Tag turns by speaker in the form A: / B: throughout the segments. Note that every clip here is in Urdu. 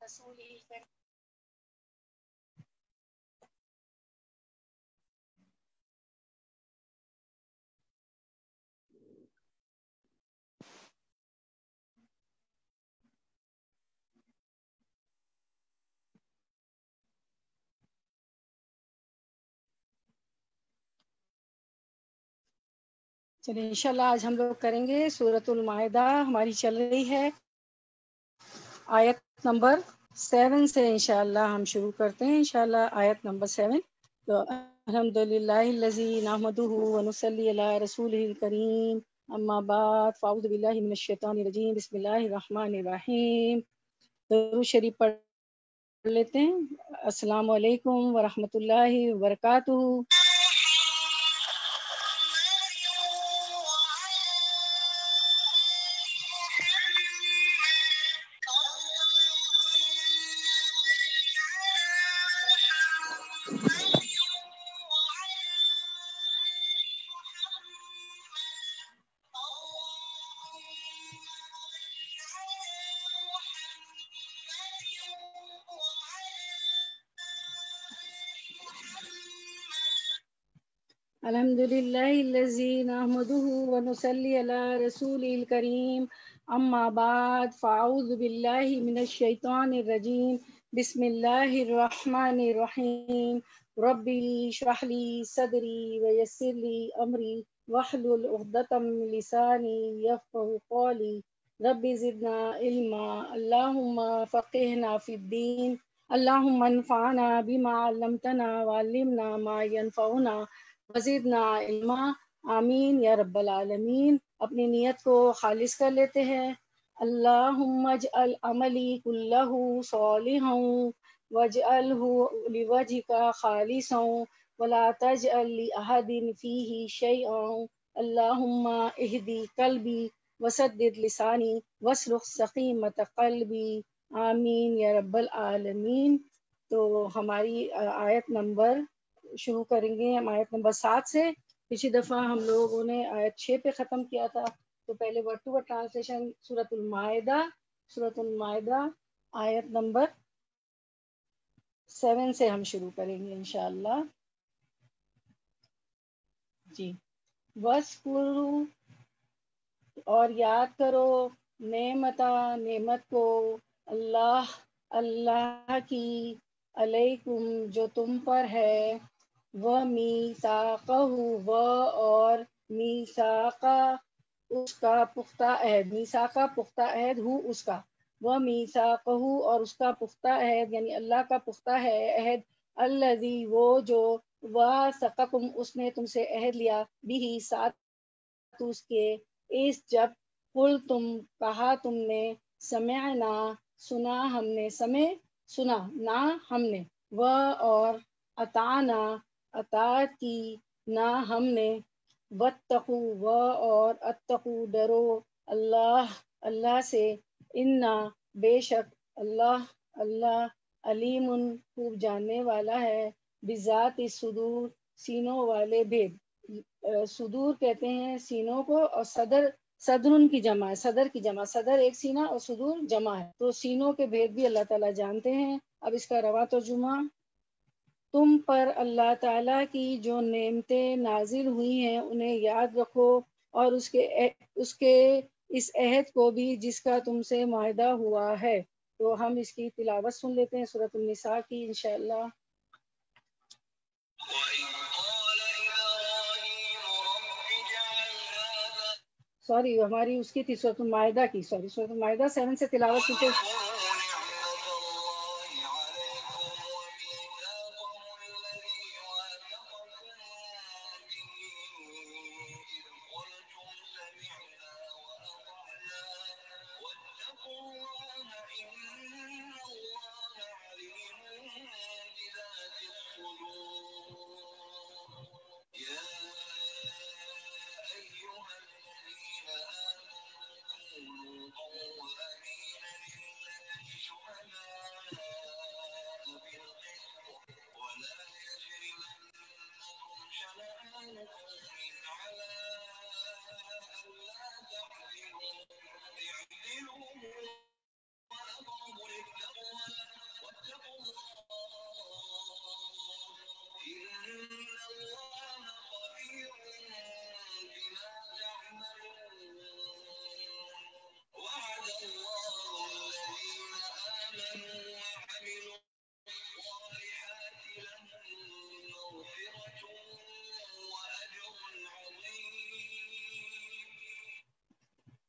A: رسوله الكريم. چلیے انشاءاللہ آج ہم لوگ کریں گے سورۃ المائدہ. ہماری چل رہی ہے آیت نمبر 7 سے. انشاءاللہ ہم شروع کرتے ہیں انشاءاللہ آیت نمبر 7. تو الحمدللہ الذی نحمدہ ونصلی علی رسولہ الکریم. اما بعد فاعوذ باللہ من الشیطان الرجیم. بسم اللہ الرحمن الرحیم. درود شریف پڑھ لیتے ہیں. السلام علیکم ورحمۃ اللہ وبرکاتہ. الحمدللہ الذی نحمدہ ونصلی علی رسولہ الکریم. اما بعد فاعوذ باللہ من الشیطان الرجیم. بسم اللہ الرحمن الرحیم. رب اشرح لی صدری ویسر لی امری واحلل عقدۃ من لسانی یفقہوا قولی. رب زدنا علما. اللہم فقہنا فی الدین. اللہم انفعنا بما علمتنا وعلمنا ما ینفعنا وزدنا علما. آمین یا رب العالمین. اپنی نیت کو خالص کر لیتے ہیں. اللہم اجعل عملی کلہ صالحا واجعلہ لوجہک خالصا ولا تجعل لأحد فیہ شیئا. اللہم اہدی قلبی وسدد لسانی واسلق سقیمۃ قلبی. آمین یا رب العالمین. تو ہماری آیت نمبر شروع کریں گے ہم آیت نمبر 7 سے. پچھلی دفعہ ہم لوگوں نے آیت 6 پہ ختم کیا تھا. تو پہلے ورڈ ٹو ورڈ ٹرانسلیشن سورۃ المائدہ آیت نمبر 7 سے ہم شروع کریں گے انشاءاللہ. جی. وَاذْكُرُوا اور یاد کرو نعمت کو اللہ کی علیکم جو تم پر ہے. وَمِيثَاقَهُ اور میثاقہ اس کا پختہ عہد. میثاقہ پختہ عہد ہو اس کا. وَمِيثَاقَهُ اور اس کا پختہ عہد یعنی اللہ کا پختہ ہے عہد. الذی وہ جو واثقکم اس نے تم سے عہد لیا بھی ساتھ اس کے اس جب قل تم کہا تم نے سمعنا سنا ہم نے سنا نہ ہم نے اور اطعنا اطاعت کی نہ ہم نے واتقوا اور اتقوا ڈرو اللہ سے انا بے شک اللہ علیم خوب جاننے والا ہے بذات الصدور سینوں والے بھید. صدور کہتے ہیں سینوں کو اور صدر کی جمع ہے. صدر ایک سینہ اور صدور جمع ہے. تو سینوں کے بھید بھی اللہ تعالیٰ جانتے ہیں. اب اس کا رواں ترجمہ. تم پر اللہ تعالیٰ کی جو نعمتیں نازل ہوئی ہیں انہیں یاد رکھو اور اس کے اس عہد کو بھی جس کا تم سے معاہدہ ہوا ہے. تو ہم اس کی تلاوت سن لیتے ہیں سورۃ النساء کی انشاءاللہ. سوری ہماری اس کی تھی سورۃ المائدہ کی. سورۃ المائدہ 7 سے تلاوت سنتے.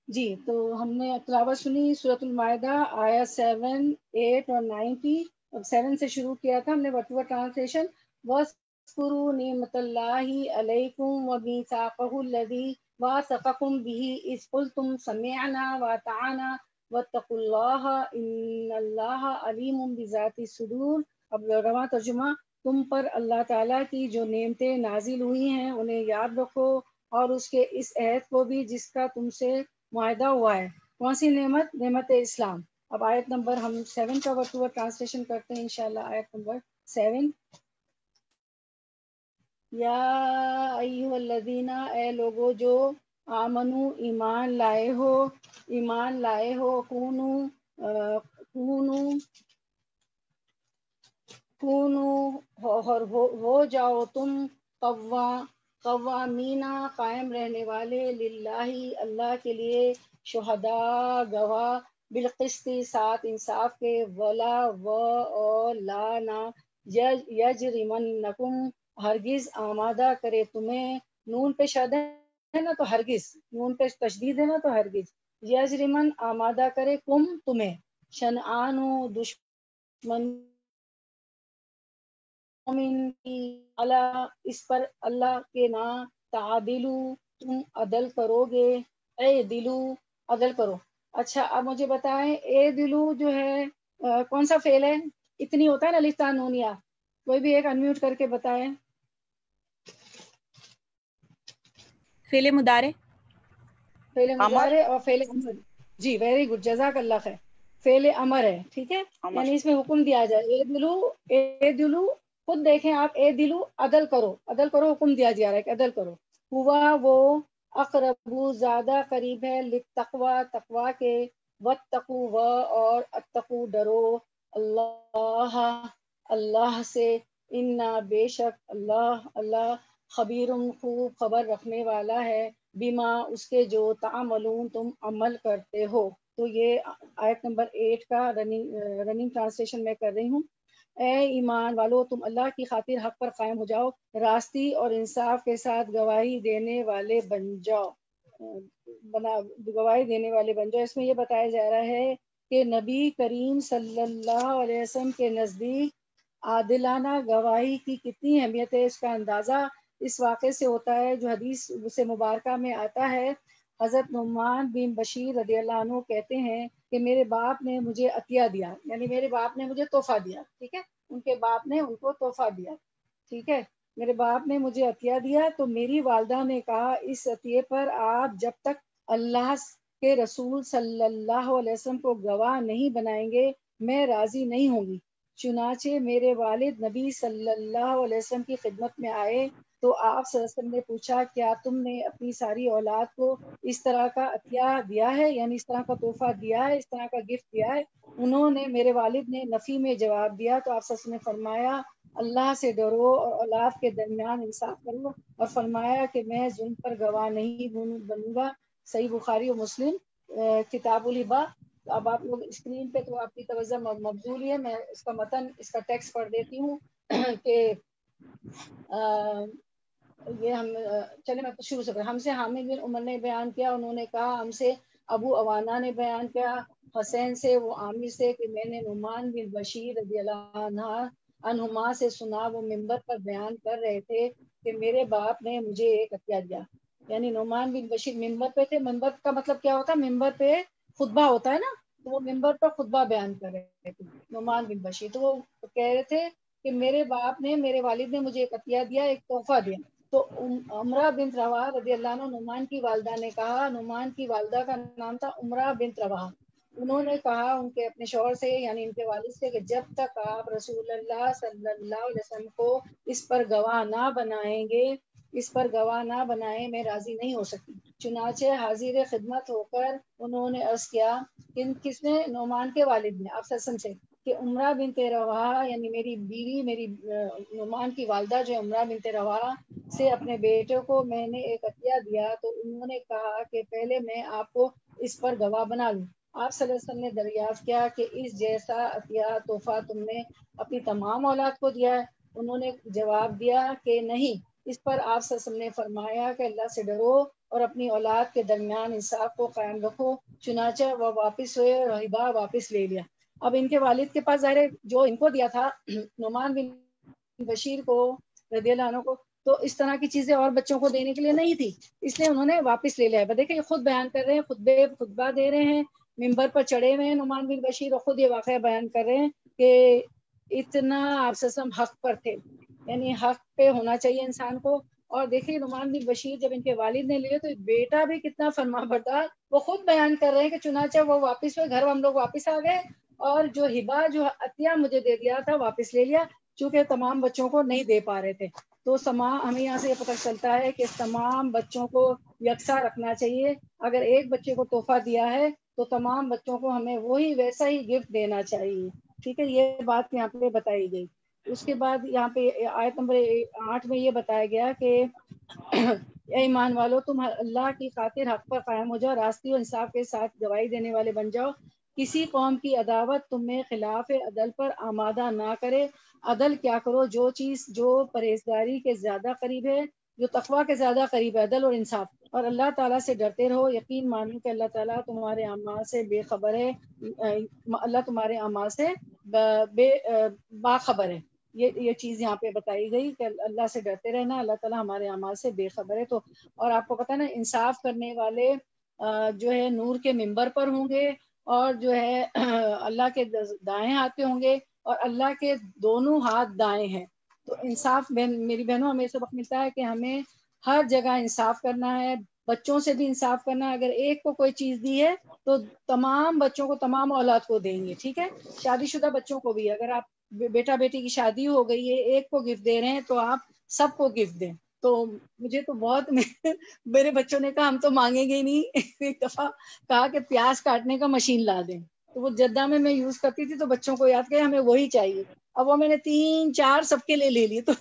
A: جی تو ہم نے تلاوت سنی سورۃ المائدہ آیت 7، 8 اور 9 کی. اب 7 سے شروع کیا تھا ہم نے ورڈ ٹرانسلیشن. وَاذْكُرُوا نِعْمَتَ اللَّهِ عَلَيْكُمْ وَمِيثَاقَهُ الَّذِي وَاثَقَكُم بِهِ إِذْ قُلْتُمْ سَمِعْنَا وَأَطَعْنَا وَاتَّقُوا اللَّهَ إِنَّ اللَّهَ عَلِيمٌ بِذَاتِ الصُّدُورِ. اب رواں ترجمہ. تم پر اللہ تعالیٰ کی جو نعمتیں نازل ہوئی ہیں انہیں یاد رکھو اور اس کے اس عہد کو بھی جس کا تم سے معاہدہ ہوا ہے. کون سی نعمت؟ نعمت اسلام. اب آیت نمبر ہم 7 کا ورڈ ٹو ورڈ ٹرانسلیشن کرتے ہیں انشاءاللہ. آیت نمبر 7. یا ایھا الذین، اے لوگو جو آمنو ایمان لائے ہو کونو اور ہو جاؤ تم قوامینا قائم رہنے والے للہ اللہ کے لیے، شہداء گواہ، بالقسط ساتھ انصاف کے، ولا اور لا نہ یجرمنکم ہرگز آمادہ کرے تمہیں. نون پہ شد ہے نا تو ہرگز، نون پہ تشدید ہے نا تو ہرگز. یجرمن آمادہ کرے، کم تمہیں، شنآن دشمن اللہ اس پر اللہ کے نا تعدلو تم عدل کرو گے. اے دلو عدل کرو. اچھا اب مجھے بتائیں اے دلو جو ہے کون سا فعل ہے؟ اتنی ہوتا ہے نا الف تا نون یا. کوئی بھی ایک انمیوٹ کر کے بتائیں.
B: فعل مضارع.
A: فعل مضارع اور فعل امر. جی ویری گڈ، جزاک اللہ خیر. فعل امر ہے، ٹھیک ہے، یعنی اس میں حکم دیا جائے. اے دلو خود دیکھیں آپ، اے دلو عدل کرو، عدل کرو حکم دیا جا رہا ہے کہ عدل کرو. ہوا وہ اقرب زیادہ قریب ہے، للتقوی تقوی کے، واتقوا اور اتقوا ڈرو، اللہ سے، انا بے شک اللہ خبیر خوب خبر رکھنے والا ہے، بما اس کے جو تعملون تم عمل کرتے ہو. تو یہ آیت نمبر 8 کا رننگ ٹرانسلیشن میں کر رہی ہوں. اے ایمان والو تم اللہ کی خاطر حق پر قائم ہو جاؤ، راستی اور انصاف کے ساتھ گواہی دینے والے بن جاؤ. اس میں یہ بتایا جا رہا ہے کہ نبی کریم صلی اللہ علیہ وسلم کے نزدیک عادلانہ گواہی کی کتنی اہمیت ہے. اس کا اندازہ اس واقعے سے ہوتا ہے جو حدیث سے مبارکہ میں آتا ہے. حضرت نعمان بن بشیر رضی اللہ عنہ کہتے ہیں کہ میرے باپ نے مجھے عطیہ دیا، یعنی میرے باپ نے مجھے تحفہ دیا. ٹھیک ہے، ان کے باپ نے ان کو تحفہ دیا. ٹھیک ہے، میرے باپ نے مجھے عطیہ دیا تو میری والدہ نے کہا اس عطیے پر آپ جب تک اللہ کے رسول صلی اللہ علیہ وسلم کو گواہ نہیں بنائیں گے میں راضی نہیں ہوں گی. چنانچہ میرے والد نبی صلی اللہ علیہ وسلم کی خدمت میں آئے تو آپ صلی اللہ علیہ وسلم نے پوچھا کیا تم نے اپنی ساری اولاد کو اس طرح کا عطیہ دیا ہے، یعنی اس طرح کا تحفہ دیا ہے، اس طرح کا گفٹ دیا ہے؟ انہوں نے، میرے والد نے نفی میں جواب دیا تو آپ صلی اللہ علیہ وسلم نے فرمایا اللہ سے ڈرو اور اولاد کے درمیان انصاف کرو، اور فرمایا کہ میں ظلم پر گواہ نہیں بنوں گا. صحیح بخاری و مسلم کتاب الہبا. اب آپ لوگ اسکرین پہ تو آپ کی توجہ مبذول ہے، میں اس کا متن، اس کا ٹیکسٹ پڑھ دیتی ہوں کہ یہ ہم چلے میں شروع سے ہم سے حامد بن عمر نے بیان کیا، انہوں نے کہا ہم سے ابو عوانہ نے بیان کیا حسین سے، وہ عامر سے کہ میں نے نعمان بن بشیر رضی اللہ عنہما سے سنا، وہ ممبر پر بیان کر رہے تھے کہ میرے باپ نے مجھے ایک عطیہ دیا. یعنی نعمان بن بشیر ممبر پہ تھے. ممبر کا مطلب کیا ہوتا ہے؟ ممبر پہ خطبہ ہوتا ہے نا، تو وہ ممبر پر خطبہ بیان کر رہے تھے نعمان بن بشیر. تو وہ کہہ رہے تھے کہ میرے باپ نے، میرے والد نے مجھے ایک عطیہ دیا، ایک تحفہ دیا. تو عمرہ بنت رواح رضی اللہ عنہ نعمان کی والدہ نے کہا، نعمان کی والدہ کا نام تھا عمرہ بنت رواح. انہوں نے کہا ان کے اپنے شوہر سے، یعنی ان کے والد سے، کہ جب تک آپ رسول اللہ صلی اللہ علیہ وسلم کو اس پر گواہ نہ بنائیں گے، اس پر گواہ نہ بنائیں، میں راضی نہیں ہو سکتی. چنانچہ حاضر خدمت ہو کر انہوں نے عرض کیا، کس نے؟ نعمان کے والد نے آپ صلی اللہ علیہ وسلم سے، کہ عمرہ بنت رواحہ یعنی میری بیوی، میری نعمان کی والدہ جو ہے عمرہ بنت رواحہ سے اپنے بیٹے کو میں نے ایک عطیہ دیا تو انہوں نے کہا کہ پہلے میں آپ کو اس پر گواہ بنا لوں۔ آپ صلی اللہ علیہ وسلم نے دریافت کیا کہ اس جیسا عطیہ تحفہ تم نے اپنی تمام اولاد کو دیا ہے؟ انہوں نے جواب دیا کہ نہیں۔ اس پر آپ صلی اللہ علیہ وسلم نے فرمایا کہ اللہ سے ڈرو اور اپنی اولاد کے درمیان انصاف کو قائم رکھو۔ چنانچہ وہ واپس ہوئے اور ہبہ واپس لے لیا۔ اب ان کے والد کے پاس ظاہر ہے جو ان کو دیا تھا نعمان بن بشیر کو رضی اللہ عنہ کو، تو اس طرح کی چیزیں اور بچوں کو دینے کے لیے نہیں تھی، اس لیے انہوں نے واپس لے لیا۔ دیکھیں یہ خود بیان کر رہے ہیں، خطبہ دے رہے ہیں، ممبر پر چڑھے ہوئے ہیں نعمان بن بشیر، اور خود یہ واقعہ بیان کر رہے ہیں کہ اتنا آپ سے حق پر تھے، یعنی حق پہ ہونا چاہیے انسان کو۔ اور دیکھیے نعمان بن بشیر جب ان کے والد نے لیے تو بیٹا بھی کتنا فرما بردار، وہ خود بیان کر رہے ہیں کہ چنانچہ وہ واپس ہوئے، گھر ہم لوگ واپس آ گئے اور جو ہبہ جو عطیہ مجھے دے دیا تھا واپس لے لیا، چونکہ تمام بچوں کو نہیں دے پا رہے تھے۔ تو ہمیں یہاں سے یہ پتہ چلتا ہے کہ تمام بچوں کو یکساں رکھنا چاہیے۔ اگر ایک بچے کو تحفہ دیا ہے تو تمام بچوں کو ہمیں وہی ویسا ہی گفٹ دینا چاہیے، ٹھیک ہے، یہ بات یہاں پہ بتائی گئی۔ اس کے بعد یہاں پہ آیت نمبر 8 میں یہ بتایا گیا کہ اے ایمان والو تم اللہ کی خاطر حق پر قائم ہو جاؤ، راستی و انصاف کے ساتھ گواہی دینے والے بن جاؤ۔ کسی قوم کی عداوت تمہیں خلاف عدل پر آمادہ نہ کرے۔ عدل کیا کرو؟ جو چیز جو پرہیزگاری کے زیادہ قریب ہے، جو تقویٰ کے زیادہ قریب ہے، عدل اور انصاف، اور اللہ تعالیٰ سے ڈرتے رہو۔ یقین مانو کہ اللہ تعالیٰ تمہارے اعمال سے بے خبر ہے، اللہ تمہارے اعمال سے باخبر ہے۔ یہ چیز یہاں پہ بتائی گئی کہ اللہ سے ڈرتے رہنا، اللہ تعالیٰ ہمارے اعمال سے بے خبر ہے۔ تو اور آپ کو پتہ نا انصاف کرنے والے جو ہے نور کے ممبر پر ہوں گے، اور جو ہے اللہ کے دائیں ہاتھ پہ ہوں گے، اور اللہ کے دونوں ہاتھ دائیں ہیں۔ تو انصاف میری بہنوں ہمیں سبق ملتا ہے کہ ہمیں ہر جگہ انصاف کرنا ہے، بچوں سے بھی انصاف کرنا ہے۔ اگر ایک کو کوئی چیز دی ہے تو تمام بچوں کو، تمام اولاد کو دیں گے، ٹھیک ہے، شادی شدہ بچوں کو بھی۔ اگر آپ بیٹا بیٹی کی شادی ہو گئی ہے، ایک کو گفٹ دے رہے ہیں تو آپ سب کو گفٹ دیں۔ تو مجھے تو بہت میرے بچوں نے کہا ہم تو مانگیں گے ہی نہیں۔ ایک دفعہ کہا کہ پیاز کاٹنے کا مشین لا دیں، تو وہ جدہ میں یوز کرتی تھی، تو بچوں کو یاد کیا ہمیں وہی چاہیے۔ اب وہ میں نے 3-4 سب کے لیے لے لیے، تو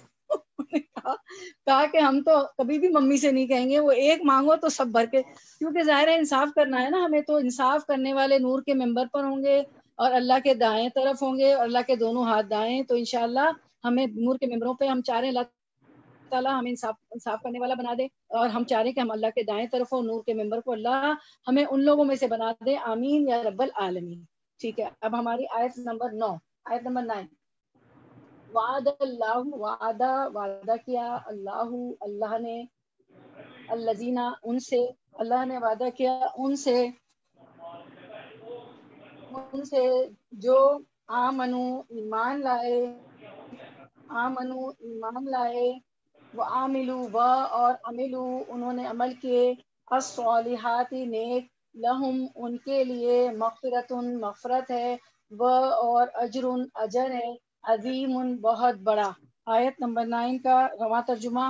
A: کہا کہ ہم تو کبھی بھی ممی سے نہیں کہیں گے وہ ایک مانگو تو سب بھر کے، کیونکہ ظاہر ہے انصاف کرنا ہے نا ہمیں، تو انصاف کرنے والے نور کے ممبر پر ہوں گے اور اللہ کے دائیں طرف ہوں گے، اور اللہ کے دونوں ہاتھ دائیں۔ تو انشاءاللہ ہمیں نور کے ممبروں پہ ہم چاہ رہے ہیں اللہ تعالیٰ ہمیں انصاف کرنے والا بنا دے، اور ہم چاہ رہے ہیں کہ ہم اللہ کے دائیں طرف ہوں، نور کے ممبر کو اللہ ہمیں ان لوگوں میں سے بنا دے، آمین یا رب العالمین۔ ٹھیک ہے، اب ہماری آیت نمبر 9، آیت نمبر 9۔ وعد اللہ، وعدہ کیا اللہ نے، الذین ان سے، اللہ نے وعدہ کیا ان سے جو آمنو ایمان لائے، وہ عاملو اور عملو انہوں نے عمل کیے، الصالحات نیک، لہم ان کے لیے مغفرت ہے، اور اجر ہے، عظیم بہت بڑا۔ آیت نمبر 9 کا رواں ترجمہ۔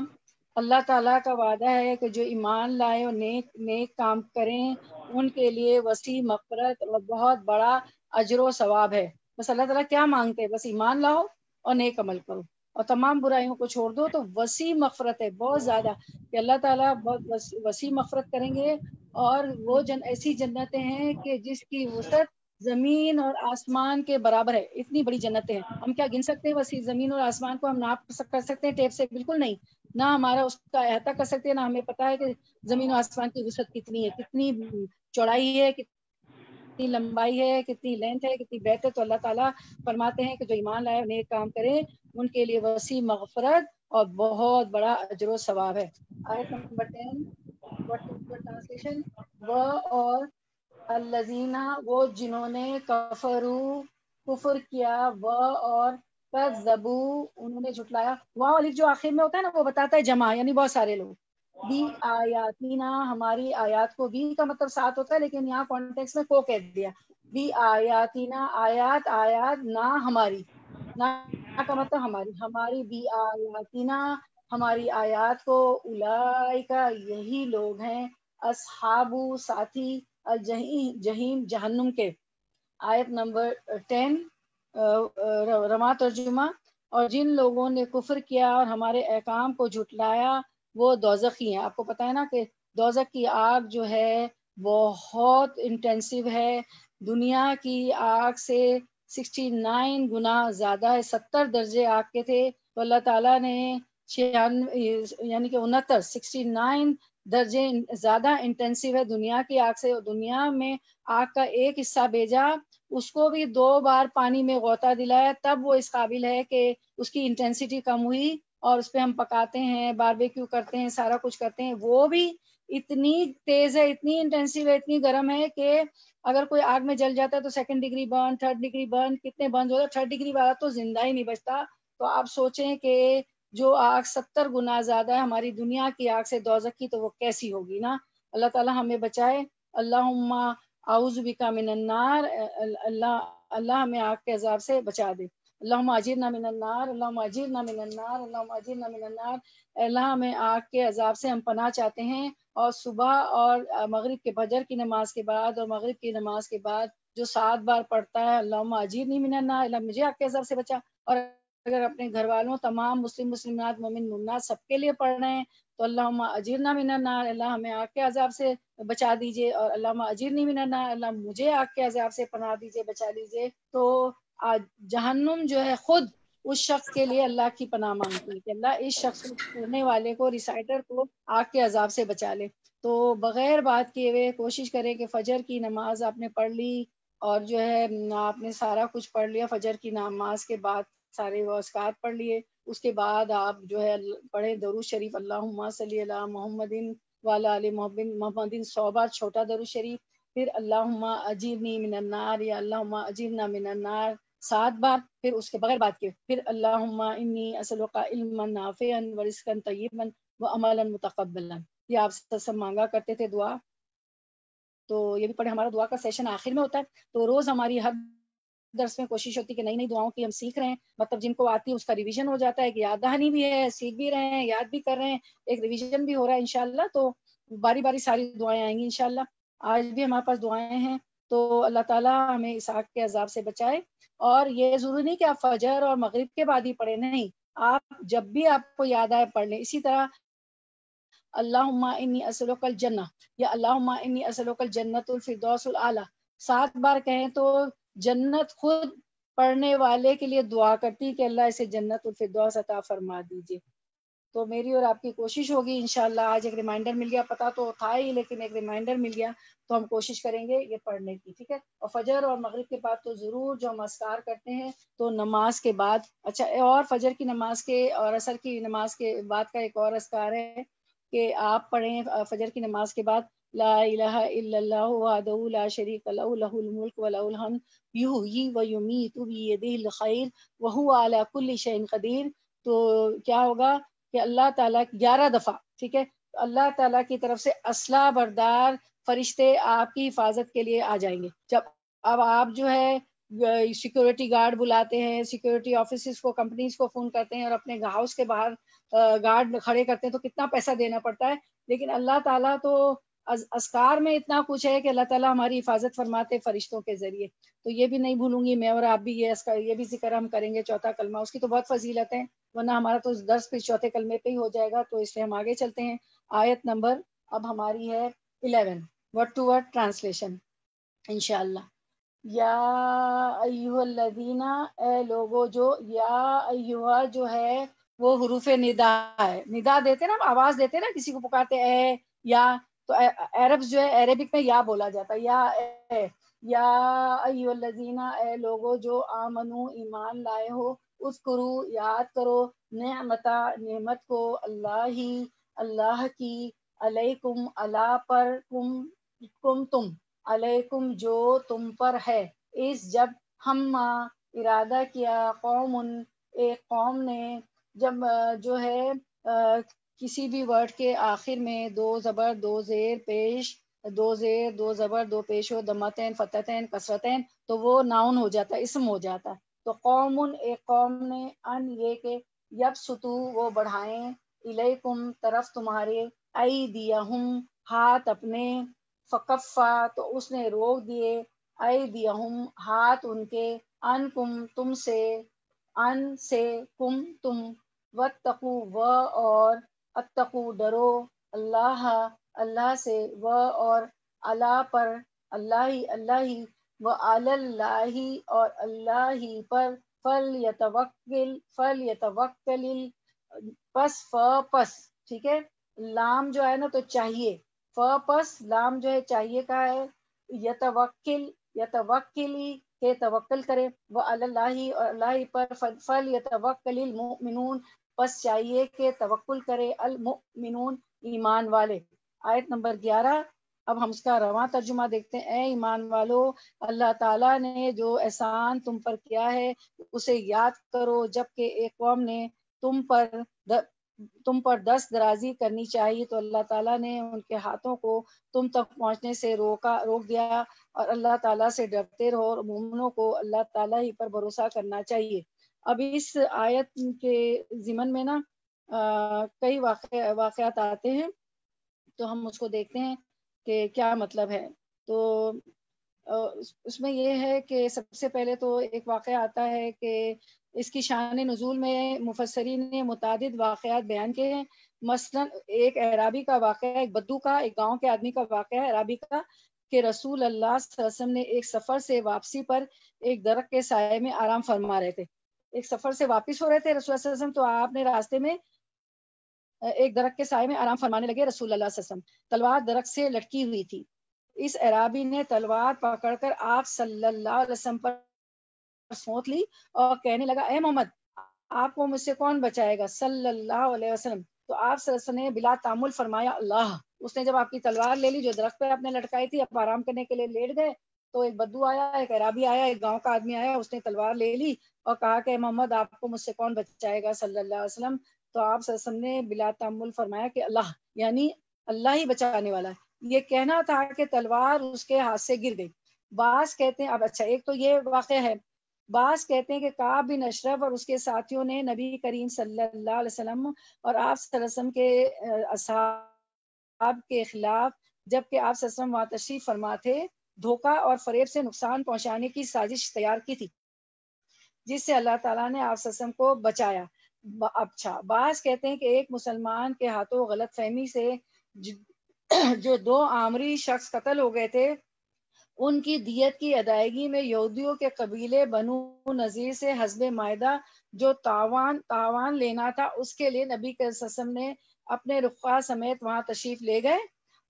A: اللہ تعالیٰ کا وعدہ ہے کہ جو ایمان لائے اور نیک کام کریں ان کے لیے وسیع مغفرت اور بہت بڑا اجر و ثواب ہے۔ بس اللہ تعالیٰ کیا مانگتے ہیں؟ بس ایمان لاؤ اور نیک عمل کرو اور تمام برائیوں کو چھوڑ دو، تو وسیع مغفرت ہے، بہت زیادہ، کہ اللہ تعالیٰ بہت وسیع مغفرت کریں گے۔ اور وہ ایسی جنتیں ہیں کہ جس کی وسعت زمین اور آسمان کے برابر ہے، اتنی بڑی جنتیں ہیں۔ ہم کیا گن سکتے ہیں وسیع زمین اور آسمان کو؟ ہم ناپ کر سکتے ہیں ٹیپ سے؟ بالکل نہیں، نہ ہمارا اس کا احاطہ کر سکتے ہیں، نہ ہمیں پتا ہے کہ زمین و آسمان کی وسعت کتنی ہے، کتنی چوڑائی ہے، کتنی لمبائی ہے، کتنی لینتھ ہے، کتنی بیت ہے۔ تو اللہ تعالیٰ فرماتے ہیں کہ جو ایمان لائے نیک کام کریں ان کے لیے وسیع مغفرت اور بہت بڑا اجر و ثواب ہے۔ آیت نمبر 10 ٹرانسلیشن۔ وہ اور الذین، وہ جنہوں نے کفر کیا، وہ اور کذبوا انہوں نے جھٹلایا۔ واو الف جو آخر میں ہوتا ہے نا وہ بتاتا ہے جمع، یعنی بہت سارے لوگ۔ بھی آیاتینا، ہماری آیات کو، بھی کا مطلب ساتھ ہوتا ہے لیکن یہاں کانٹیکس میں کو کہہ دیا۔ بھی آیاتینا، آیات نہ ہماری، نہ کا مطلب ہماری بھی آیاتینا، ہماری آیات کو، اولئک یہی لوگ ہیں، اصحاب ساتھی، الجحیم جہنم کے۔ آیت نمبر 10 رواں ترجمہ، اور جن لوگوں نے کفر کیا اور ہمارے احکام کو جھٹلایا وہ دوزخی ہیں. آپ کو پتہ ہے نا کہ دوزخ کی آگ جو ہے بہت انٹینسو ہے، دنیا کی آگ سے 69 گنا زیادہ ہے. 70 درجے آگ کے تھے تو اللہ تعالیٰ نے یعنی کہ 69 درجے زیادہ انٹینسو ہے دنیا کی آگ سے. دنیا میں آگ کا ایک حصہ بھیجا، اس کو بھی 2 بار پانی میں غوطہ دلایا، تب وہ اس قابل ہے کہ اس کی انٹینسٹی کم ہوئی اور اس پہ ہم پکاتے ہیں، باربیکیو کرتے ہیں، سارا کچھ کرتے ہیں. وہ بھی اتنی تیز ہے، اتنی انٹینسو ہے، اتنی گرم ہے کہ اگر کوئی آگ میں جل جاتا ہے تو 2nd degree burn, 3rd degree burn, کتنے برن ہوتا ہے، 3rd ڈگری والا تو زندہ ہی نہیں بچتا. تو آپ سوچیں کہ جو آگ 70 گنا زیادہ ہے ہماری دنیا کی آگ سے دوزخ کی، تو وہ کیسی ہوگی نا. اللہ تعالیٰ ہمیں بچائے. اللہم اعوذ بک من النار، اللہ ہمیں آگ کے عذاب سے بچا دے. اللہم اجرنا من النار، اللہم اجرنا من النار، اللہم اجرنا من النار. اللہ ہمیں آگ کے عذاب سے ہم پناہ چاہتے ہیں. اور صبح اور مغرب کے فجر کی نماز کے بعد اور مغرب کی نماز کے بعد جو 7 بار پڑھتا ہے اللہم اجرنی من النار، اللہ مجھے آگ کے عذاب سے بچا. اور اگر اپنے گھر والوں، تمام مسلمات، مومن مومنات سب کے لیے پڑھ رہے ہیں تو اللہم اجرنا من النار، اللہ ہمیں آگ کے عذاب سے بچا دیجئے. اور اللہم اجرنی من النار، اللہ مجھے آگ کے عذاب سے پناہ دیجئے، بچا لیجئے. تو جہنم جو ہے خود اس شخص کے لیے اللہ کی پناہ مانگتی ہے کہ اللہ اس شخص کو، پڑھنے والے کو، ریسائٹر کو آگ کے عذاب سے بچا لے. تو بغیر بات کیے ہوئے کوشش کریں کہ فجر کی نماز آپ نے پڑھ لی اور جو ہے آپ نے سارا کچھ پڑھ لیا. فجر کی نماز کے بعد سارے وہ اذکار پڑھ لیے. اس کے بعد آپ جو ہے پڑھیں درود شریف، اللہم صلی علی محمد وعلی آل محمد 100 بار چھوٹا درود شریف. پھر اللہم اجرنی من النار یا اللہم اجرنا من النار 7 بار. پھر اس کے بغیر بات کیے پھر اللہم انی اسألک علما نافعا ورزقا طیبا وعملا متقبلا. یہ آپ سے مانگا کرتے تھے دعا. تو یہ بھی پڑھے. ہمارا دعا کا سیشن آخر میں ہوتا ہے، تو روز ہماری ہر درس میں کوشش ہوتی ہے کہ نئی نئی دعاؤں کی ہم سیکھ رہے ہیں، مطلب جن کو آتی ہے اس کا ریویژن ہو جاتا ہے، کہ یاد دہانی بھی ہے، سیکھ بھی رہے ہیں، یاد بھی کر رہے ہیں، ایک ریویژن بھی ہو رہا ہے انشاءاللہ. تو باری باری ساری دعائیں آئیں گی انشاءاللہ. آج بھی ہمارے پاس دعائیں ہیں. تو اللہ تعالیٰ ہمیں اس آگ کے عذاب سے بچائے. اور یہ ضروری نہیں کہ آپ فجر اور مغرب کے بعد ہی پڑھیں، نہیں، آپ جب بھی آپ کو یاد آئے پڑھ لیں. اسی طرح اللہم انی اسألک الجنہ یا اللہم انی اسألک الجنۃ الفردوس الاعلی 7 بار کہیں تو جنت خود پڑھنے والے کے لیے دعا کرتی کہ اللہ اسے جنت الفردوس عطا فرما دیجیے. تو میری اور آپ کی کوشش ہوگی انشاءاللہ. آج ایک ریمائنڈر مل گیا، پتہ تو تھا ہی لیکن ایک ریمائنڈر مل گیا، تو ہم کوشش کریں گے یہ پڑھنے کی، ٹھیک ہے. اور فجر اور مغرب کے بعد تو ضرور جو ہم اذکار کرتے ہیں تو نماز کے بعد، اچھا، اور فجر کی نماز کے اور عصر کی نماز کے بعد کا ایک اور اذکار ہے کہ آپ پڑھیں فجر کی نماز کے بعد لا الہ الا اللہ وحدہ لا شریک لہ لہ الملک ولہ الحمد یحیی و یمیت بیدہ الخیر وہو علی کل شیء قدیر. تو کیا ہوگا کہ اللہ تعالیٰ 11 دفعہ، ٹھیک ہے، اللہ تعالیٰ کی طرف سے اسلحہ بردار فرشتے آپ کی حفاظت کے لیے آ جائیں گے. جب اب آپ جو ہے سیکورٹی گارڈ بلاتے ہیں، سیکورٹی آفیسز کو، کمپنیز کو فون کرتے ہیں اور اپنے ہاؤس کے باہر گارڈ کھڑے کرتے ہیں تو کتنا پیسہ دینا پڑتا ہے. لیکن اللہ تعالیٰ تو اذکار میں اتنا کچھ ہے کہ اللہ تعالیٰ ہماری حفاظت فرماتے فرشتوں کے ذریعے. تو یہ بھی نہیں بھولوں گی میں اور آپ بھی، یہ بھی ذکر ہم کریں گے. چوتھا کلمہ، اس کی تو بہت فضیلت ہے، ورنہ ہمارا تو درس پھر چوتھے کلمے پہ ہی ہو جائے گا. تو اس لیے ہم آگے چلتے ہیں. آیت نمبر اب ہماری ہے 11، ورڈ ٹو ورڈ ٹرانسلیشن انشاءاللہ. یا ایھا الذین، اے لوگو جو، یا ایھا جو ہے وہ حروف ندا ہے. ندا دیتے نا، آواز دیتے نا، کسی کو پکارتے اے یا، تو عرب جو ہے عربک میں یا بولا جاتا ہے، یا اے. یا ایھا الذین، اے لوگو جو آمنو ایمان لائے ہو، اذکرو یاد کرو، نعمت کو، اللہ کی، علیکم اللہ پر، تم علیکم جو تم پر ہے، اس جب ہم ارادہ کیا، قوم ایک قوم نے، جب جو ہے کسی بھی ورڈ کے آخر میں 2 زبر 2 زیر پیش، 2 زیر 2 زبر 2 پیش ہو، دمتین فتحتین کسرتین، تو وہ ناؤن ہو جاتا ہے، اسم ہو جاتا ہے. تو قوم ایک قوم نے، ان یہ کہ، یبسطو وہ بڑھائیں، الیکم طرف تمہارے، ایدیہم ہاتھ اپنے، فکفا تو اس نے روک دیے، ایدیہم ہاتھ ان کے، ان کم تم سے، ان سے، کم تم، واتقو و اور، اتقو ڈرو، اللہ اللہ سے، و اور، اللہ پر، اللہ ہی، و اللہ اور اللہ ہی پر، فل یتوکل پس ٹھیک ہے، لام جو ہے نا تو چاہیے، پس لام جو ہے چاہیے کا ہے، یتوکلی کہ توکل کرے، وہ اللہ اور اللہ پر، فلیتوکل المؤمنون پس چاہیے کہ توکل کرے المؤمنون ایمان والے۔ آیت نمبر 11، اب ہم اس کا رواں ترجمہ دیکھتے ہیں۔ اے ایمان والو، اللہ تعالیٰ نے جو احسان تم پر کیا ہے اسے یاد کرو، جبکہ ایک قوم نے تم پر دست درازی کرنی چاہیے تو اللہ تعالیٰ نے ان کے ہاتھوں کو تم تک پہنچنے سے روک دیا، اور اللہ تعالیٰ سے ڈرتے رہو، اور مومنوں کو اللہ تعالیٰ ہی پر بھروسہ کرنا چاہیے۔ اب اس آیت کے ضمن میں نا کئی واقعات آتے ہیں، تو ہم اس کو دیکھتے ہیں کہ کیا مطلب ہے۔ تو اس میں یہ ہے کہ سب سے پہلے تو ایک واقعہ آتا ہے کہ اس کی شان نزول میں مفسرین نے متعدد واقعات بیان کیے ہیں۔ مثلا ایک اعرابی کا واقعہ، ایک بدو کا، ایک گاؤں کے آدمی کا واقعہ ہے اعرابی کا، کہ رسول اللہ صلی اللہ علیہ وسلم نے ایک سفر سے واپسی پر ایک درخت کے سائے میں آرام فرما رہے تھے۔ ایک سفر سے واپس ہو رہے تھے رسول اللہ صلی اللہ علیہ وسلم، تو آپ نے راستے میں ایک درخت کے سائے میں آرام فرمانے لگے رسول اللہ صلی اللہ علیہ وسلم۔ تلوار درخت سے لٹکی ہوئی تھی۔ اس اعرابی نے تلوار پکڑ کر آپ صلی اللہ علیہ وسلم پر سونت لی اور کہنے لگا، اے محمد، آپ کو مجھ سے کون بچائے گا صلی اللہ علیہ وسلم۔ تو آپ صلی اللہ علیہ وسلم نے بلا تعمل فرمایا، اللہ۔ اس نے جب آپ کی تلوار لے لی جو درخت پہ آپ نے لٹکائی تھی، اب آرام کرنے کے لیے لیٹ گئے، تو ایک بدو آیا، ایک اعرابی آیا، ایک گاؤں کا آدمی آیا، اس نے تلوار لے لی اور کہا کہ محمد آپ کو مجھ سے کون بچائے گا صلی اللہ علیہ وسلم۔ تو آپ صلی اللہ علیہ وسلم نے بلا تعمل فرمایا کہ اللہ، یعنی اللہ ہی بچانے والا ہے۔ یہ کہنا تھا کہ تلوار اس کے ہاتھ سے گر گئی۔ بعض کہتے ہیں، اب اچھا ایک تو یہ واقعہ ہے، بعض کہتے ہیں کہ کعب بن اشرف اور اس کے ساتھیوں نے نبی کریم صلی اللہ علیہ وسلم اور آپ صلی اللہ علیہ وسلم کے اصحاب کے خلاف، جبکہ آپ صلی اللہ علیہ وسلم وہاں تشریف فرما تھے، دھوکہ اور فریب سے نقصان پہنچانے کی سازش تیار کی تھی، جس سے اللہ تعالیٰ نے آپ صلی اللہ علیہ وسلم کو بچایا۔ اچھا بعض کہتے ہیں کہ ایک مسلمان کے ہاتھوں غلط فہمی سے جو دو عامری شخص قتل ہو گئے تھے، ان کی دیت کی ادائیگی میں یہودیوں کے قبیلے بنو نذیر سے حسب معاہدہ جو تاوان لینا تھا، اس کے لیے نبی صلی اللہ علیہ وسلم نے اپنے رفقا سمیت وہاں تشریف لے گئے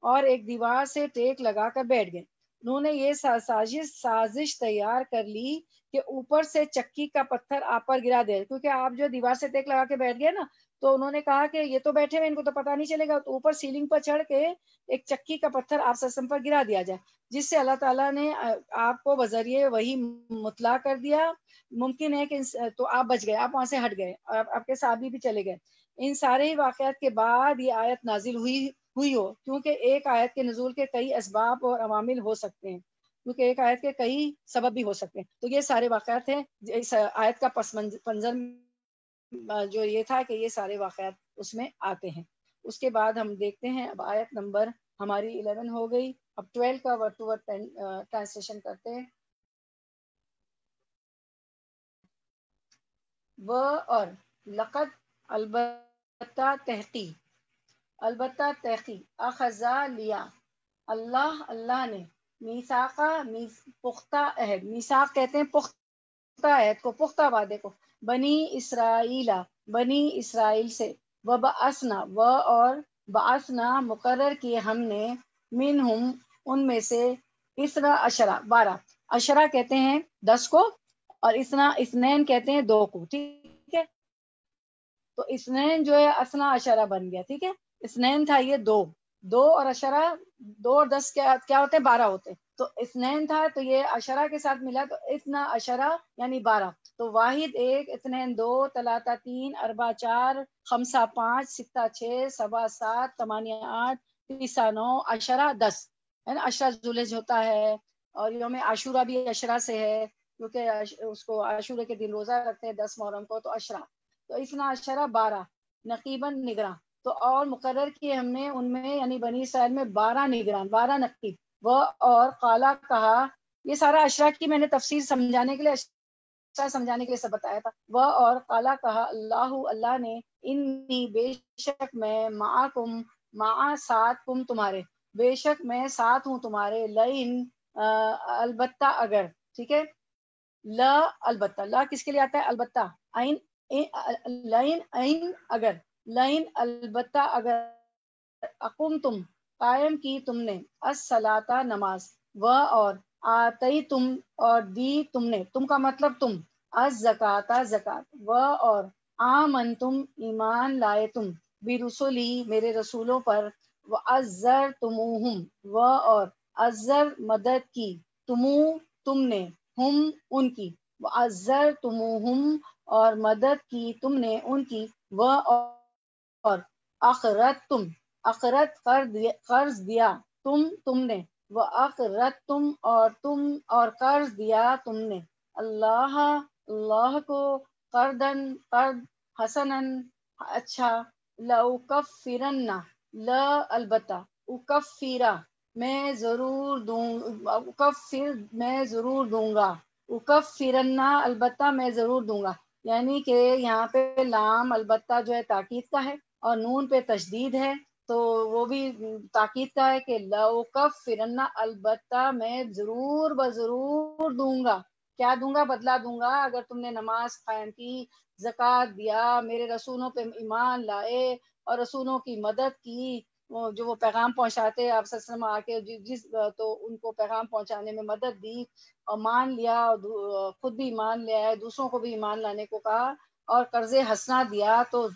A: اور ایک دیوار سے ٹیک لگا کر بیٹھ گئے۔ انہوں نے یہ سازش تیار کر لی کہ اوپر سے چکی کا پتھر آپ پر گرا دے، کیونکہ آپ جو دیوار سے ٹیک لگا کے بیٹھ گئے نا، تو انہوں نے کہا کہ یہ تو بیٹھے ہوئے، ان کو تو پتہ نہیں چلے گا، تو اوپر سیلنگ پر چڑھ کے ایک چکی کا پتھر آپ صلی اللہ علیہ وسلم پر گرا دیا جائے، جس سے اللہ تعالیٰ نے آپ کو بذریعے وہی مطلع کر دیا۔ ممکن ہے کہ تو آپ بچ گئے، آپ وہاں سے ہٹ گئے، آپ کے صحابی بھی چلے گئے۔ ان سارے واقعات کے بعد یہ آیت نازل ہوئی ہو، کیونکہ ایک آیت کے نزول کے کئی اسباب اور عوامل ہو سکتے ہیں، کیونکہ ایک آیت کے کئی سبب بھی ہو سکتے ہیں۔ تو یہ سارے واقعات ہیں، اس آیت کا پس منظر جو یہ تھا کہ یہ سارے واقعات اس میں آتے ہیں۔ اس کے بعد ہم دیکھتے ہیں، اب آیت نمبر ہماری 11 ہو گئی، اب 12 کا ورڈ ٹو ورڈ ٹرانسلیشن کرتے ہیں۔ وہ اور، لقد البتہ تحقیق، اخذا لیا، اللہ نے، میثاقہ پختہ عہد، میثاق کہتے ہیں پختہ عہد کو، پختہ وعدے کو، بنی اسرائیل سے، وبعثنا اور بعثنا مقرر کیے ہم نے، منہم ان میں سے، اثنا عشرہ 12، عشرہ کہتے ہیں 10 کو، اور اثنین کہتے ہیں 2 کو، ٹھیک ہے۔ تو اثنین جو ہے اثنا عشرہ بن گیا، ٹھیک ہے۔ اثنین تھا یہ 2 اور عشرہ، 2 اور 10 کیا ہوتے ہیں، 12 ہوتے ہیں۔ تو اثنین تھا تو یہ عشرہ کے ساتھ ملا تو اثنا عشرہ یعنی 12۔ تو واحد 1، اثنین 2، ثلاثہ 3، اربع 4، خمسہ 5، ستہ 6، سبع 7، ثمانیہ 8، تسعہ 9، عشرہ 10 ہے نا۔ عشرہ ذوالحج ہوتا ہے، اور یوم عاشورہ بھی عشرہ سے ہے، کیونکہ اس کو عاشورہ کے دن روزہ رکھتے ہیں 10 محرم کو، تو عشرہ، تو اثنا عشرہ 12، نقیباً نگراں، تو اور مقرر کیے ہم نے ان میں یعنی بنی اسرائیل میں 12 نگران، 12 نقیب۔ وہ اور قالا کہا، یہ سارا عشرہ کی میں نے تفسیر سمجھانے کے لیے مسئلہ سمجھانے کے لیے سب بتایا تھا. وہ اور قالا کہا اللہ اللہ نے انی بے شک میں معکم مع ساتھ کم تمہارے بے شک میں ساتھ ہوں تمہارے لئن البتہ اگر. ٹھیک ہے. لا البتہ لا کس کے لیے آتا ہے؟ البتہ. عین لئن عین اگر لئن البتہ اگر اقم تم قائم کی تم نے الصلاۃ نماز و اور آتی تم اور دی تم نے تم کا مطلب تم الزکات زکات و اور آمن تم ایمان لائے تم برسلی میرے رسولوں پر و ازر تمہم و اور ازر مدد کی تم نے ہم ان کی و ازر تمہم اور مدد کی تم نے ان کی و اور اقرت قرض دیا تم نے وہ اقرت تم اور قرض دیا تم نے اللہ کو قرض حسنن اچھا لأکفرن البتہ اکفیرہ میں ضرور دوں گا اکفرن البتہ میں ضرور دوں گا. یعنی کہ یہاں پہ لام البتہ جو ہے تاکید کا ہے اور نون پہ تشدید ہے تو وہ بھی تاکید کا ہے کہ لأکفرن البتہ میں ضرور بضرور دوں گا. کیا دوں گا؟ بدلہ دوں گا. اگر تم نے نماز قائم کی، زکوٰۃ دیا، میرے رسولوں پہ ایمان لائے اور رسولوں کی مدد کی، جو وہ پیغام پہنچاتے آپ صلی اللہ علیہ وسلم آ کے تو ان کو پیغام پہنچانے میں مدد دی اور مان لیا اور خود بھی ایمان لے آئے، دوسروں کو بھی ایمان لانے کو کہا اور قرض حسنہ دیا تو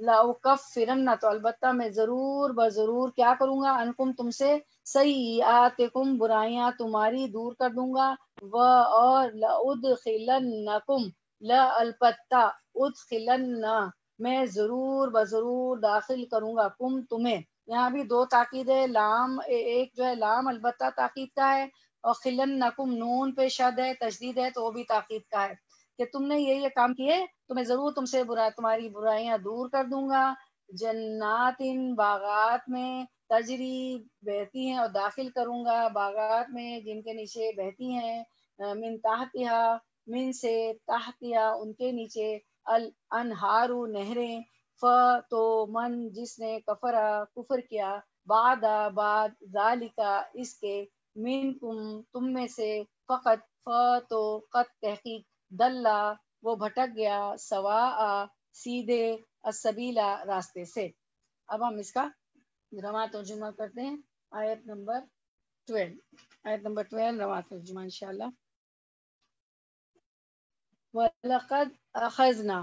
A: لأکفرن تو البتہ میں ضرور بضرور کیا کروں گا انکم تم سے سیئاتکم برائیاں تمہاری دور کر دوں گا و اور لأدخلنکم البتہ ادخلن میں ضرور بضرور داخل کروں گا کم تمہیں. یہاں بھی دو تاکید ہے. لام ایک جو ہے لام البتہ تاکید کا ہے اور خلنکم نون پہ شد ہے تشدید ہے تو وہ بھی تاکید کا ہے کہ تم نے یہ کام کیے تو میں ضرور تم سے تمہاری برائیاں دور کر دوں گا. جنات باغات میں تجری بہتی ہیں اور داخل کروں گا باغات میں جن کے نیچے بہتی ہیں من تحتہا من سے تحتہا ان کے نیچے الانہار نہریں تو من جس نے کفر کیا بعد ذالکا اس کے منکم تم میں سے فقط تو قط تحقیق دلہ وہ بھٹک گیا سواء سیدھے السبیلا راستے سے. اب ہم اس کا رواں ترجمہ کرتے ہیں. آیت نمبر 12 رواں ترجمہ انشاءاللہ. وَلَقَدْ أَخَذْنَا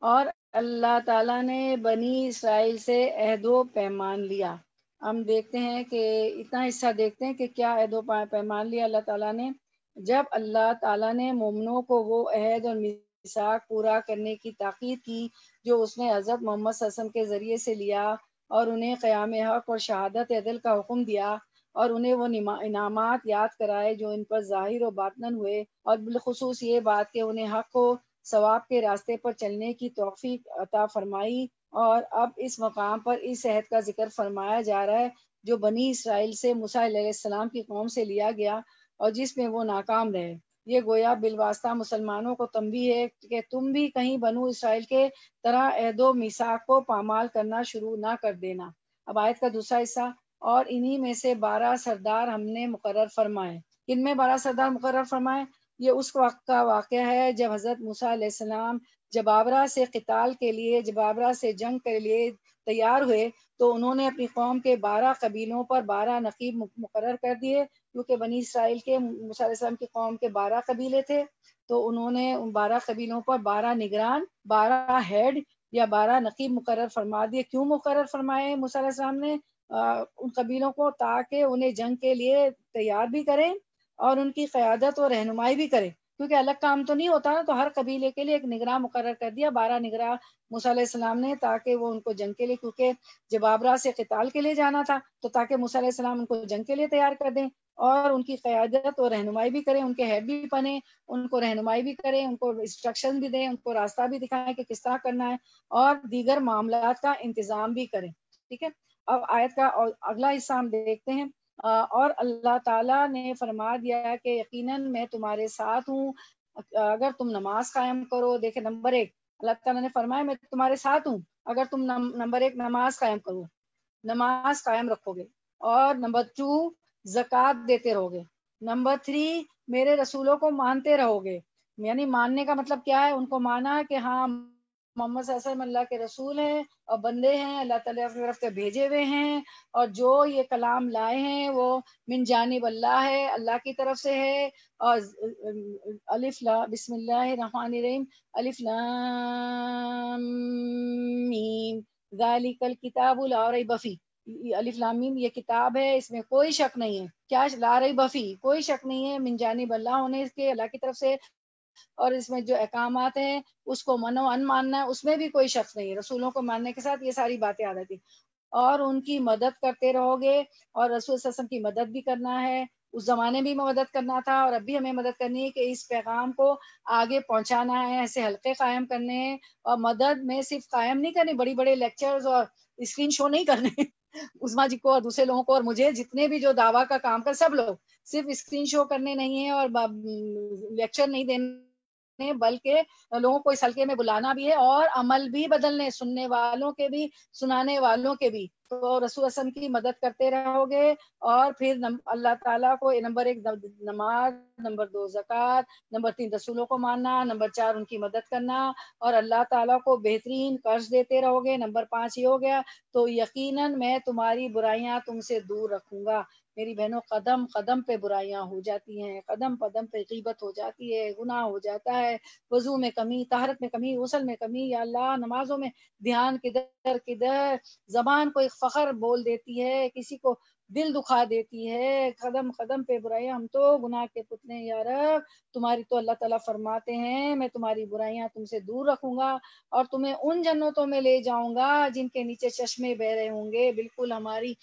A: اور اللہ تعالیٰ نے بنی اسرائیل سے عہد و پیمان لیا. ہم دیکھتے ہیں کہ اتنا حصہ دیکھتے ہیں کہ کیا عہد و پیمان لیا اللہ تعالیٰ نے. جب اللہ تعالیٰ نے مومنوں کو وہ عہد اور میثاق پورا کرنے کی تاکید کی جو اس نے حضرت محمد صلی اللہ علیہ وسلم کے ذریعے سے لیا اور انہیں قیام حق اور شہادت عدل کا حکم دیا اور انہیں وہ انعامات یاد کرائے جو ان پر ظاہر و باطناً ہوئے اور بالخصوص یہ بات کہ انہیں حق و ثواب کے راستے پر چلنے کی توفیق عطا فرمائی. اور اب اس مقام پر اس عہد کا ذکر فرمایا جا رہا ہے جو بنی اسرائیل سے موسیٰ علیہ السلام کی قوم سے لیا گیا اور جس میں وہ ناکام رہے. یہ گویا بالواسطہ مسلمانوں کو تنبیہ ہے کہ تم بھی کہیں بنو اسرائیل کے طرح عہد و میثاق کو پامال کرنا شروع نہ کر دینا. اب آیت کا دوسرا حصہ. اور انہی میں سے 12 سردار ہم نے مقرر فرمائے. کن میں 12 سردار مقرر فرمائے؟ یہ اس وقت کا واقعہ ہے جب حضرت موسیٰ علیہ السلام جبابرہ سے قتال کے لیے جبابرہ سے جنگ کے لیے تیار ہوئے تو انہوں نے اپنی قوم کے 12 قبیلوں پر 12 نقیب مقرر کر دیے کیونکہ بنی اسرائیل کے موسیٰ علیہ السلام کی قوم کے 12 قبیلے تھے تو انہوں نے ان 12 قبیلوں پر 12 نگران 12 ہیڈ یا 12 نقیب مقرر فرما دیے. کیوں مقرر فرمائے موسیٰ علیہ السلام نے ان قبیلوں کو؟ تاکہ انہیں جنگ کے لیے تیار بھی کریں اور ان کی قیادت اور رہنمائی بھی کریں کیونکہ الگ کام تو نہیں ہوتا نا. تو ہر قبیلے کے لیے ایک نگراں مقرر کر دیا 12 نگراں موسیٰ علیہ السلام نے تاکہ وہ ان کو جنگ کے لیے کیونکہ جبابرہ سے قتال کے لیے جانا تھا تو تاکہ موسیٰ علیہ السلام ان کو جنگ کے لیے تیار کر دیں اور ان کی قیادت اور رہنمائی بھی کریں. ان کے ہیڈ بھی بنیں ان کو رہنمائی بھی کریں ان کو انسٹرکشن بھی دیں ان کو راستہ بھی دکھائیں کہ کس طرح کرنا ہے اور دیگر معاملات کا انتظام بھی کریں. ٹھیک ہے. اب آیت کا اگلا حصہ ہم دیکھتے ہیں. اور اللہ تعالیٰ نے فرما دیا کہ یقیناً میں تمہارے ساتھ ہوں اگر تم نماز قائم کرو. دیکھیں نمبر 1 اللہ تعالیٰ نے فرمایا میں تمہارے ساتھ ہوں اگر تم نمبر 1 نماز قائم کرو، نماز قائم رکھو گے، اور نمبر 2 زکوٰۃ دیتے رہو گے، نمبر 3 میرے رسولوں کو مانتے رہو گے. یعنی ماننے کا مطلب کیا ہے؟ ان کو مانا کہ ہاں محمد صلی اللہ علیہ وسلم اللہ کے رسول ہیں اور بندے ہیں، اللہ تعالیٰ کی طرف سے بھیجے ہوئے ہیں، اور جو یہ کلام لائے ہیں وہ من جانب اللہ ہے، اللہ کی طرف سے ہے. اور الف لا بسم اللہ الرحمن الرحیم الف لام میم ذالک الکتاب لا ریب فیہ. الف لام میم یہ کتاب ہے، اس میں کوئی شک نہیں ہے. کیا لا ریب فیہ؟ کوئی شک نہیں ہے، من جانب اللہ ہونے کے، اللہ کی طرف سے. اور اس میں جو احکامات ہیں اس کو منو ان ماننا ہے، اس میں بھی کوئی شک نہیں. رسولوں کو ماننے کے ساتھ یہ ساری باتیں آ جاتی. اور ان کی مدد کرتے رہو گے، اور رسول صلی اللہ علیہ وسلم کی مدد بھی کرنا ہے. اس زمانے بھی مدد کرنا تھا اور اب بھی ہمیں مدد کرنی ہے کہ اس پیغام کو آگے پہنچانا ہے. ایسے حلقے قائم کرنے ہیں، اور مدد میں صرف قائم نہیں کرنی، بڑی بڑے لیکچرز اور اسکرین شو نہیں کرنے عظما جی کو اور دوسرے لوگوں کو اور مجھے، جتنے بھی جو دعویٰ کا کام کر سب لوگ صرف اسکرین شو کرنے نہیں ہیں اور لیکچر نہیں دینے، بلکہ لوگوں کو اس حلقے میں بلانا بھی ہے اور عمل بھی بدلنے، سننے والوں کے بھی سنانے والوں کے بھی. تو رسول وسلم کی مدد کرتے رہو گے، اور پھر اللہ تعالیٰ کو نمبر 1 نماز، نمبر 2 زکوٰۃ، نمبر 3 رسولوں کو ماننا، نمبر 4 ان کی مدد کرنا، اور اللہ تعالیٰ کو بہترین قرض دیتے رہو گے. نمبر 5 یہ ہو گیا. تو یقیناً میں تمہاری برائیاں تم سے دور رکھوں گا. میری بہنوں قدم قدم پہ برائیاں ہو جاتی ہیں، قدم قدم پہ غیبت ہو جاتی ہے، گناہ ہو جاتا ہے، وضو میں کمی، طہارت میں کمی، غسل میں کمی، یا اللہ نمازوں میں دھیان کدھر کدھر، زبان کو ایک فخر بول دیتی ہے، کسی کو دل دکھا دیتی ہے، قدم قدم پہ برائیاں. ہم تو گناہ کے پتلے ہیں یا رب. تمہاری تو اللہ تعالیٰ فرماتے ہیں میں تمہاری برائیاں تم سے دور رکھوں گا اور تمہیں ان جنتوں میں لے جاؤں گا جن کے نیچے چشمے بہ رہے ہوں گے. بالکل ہماری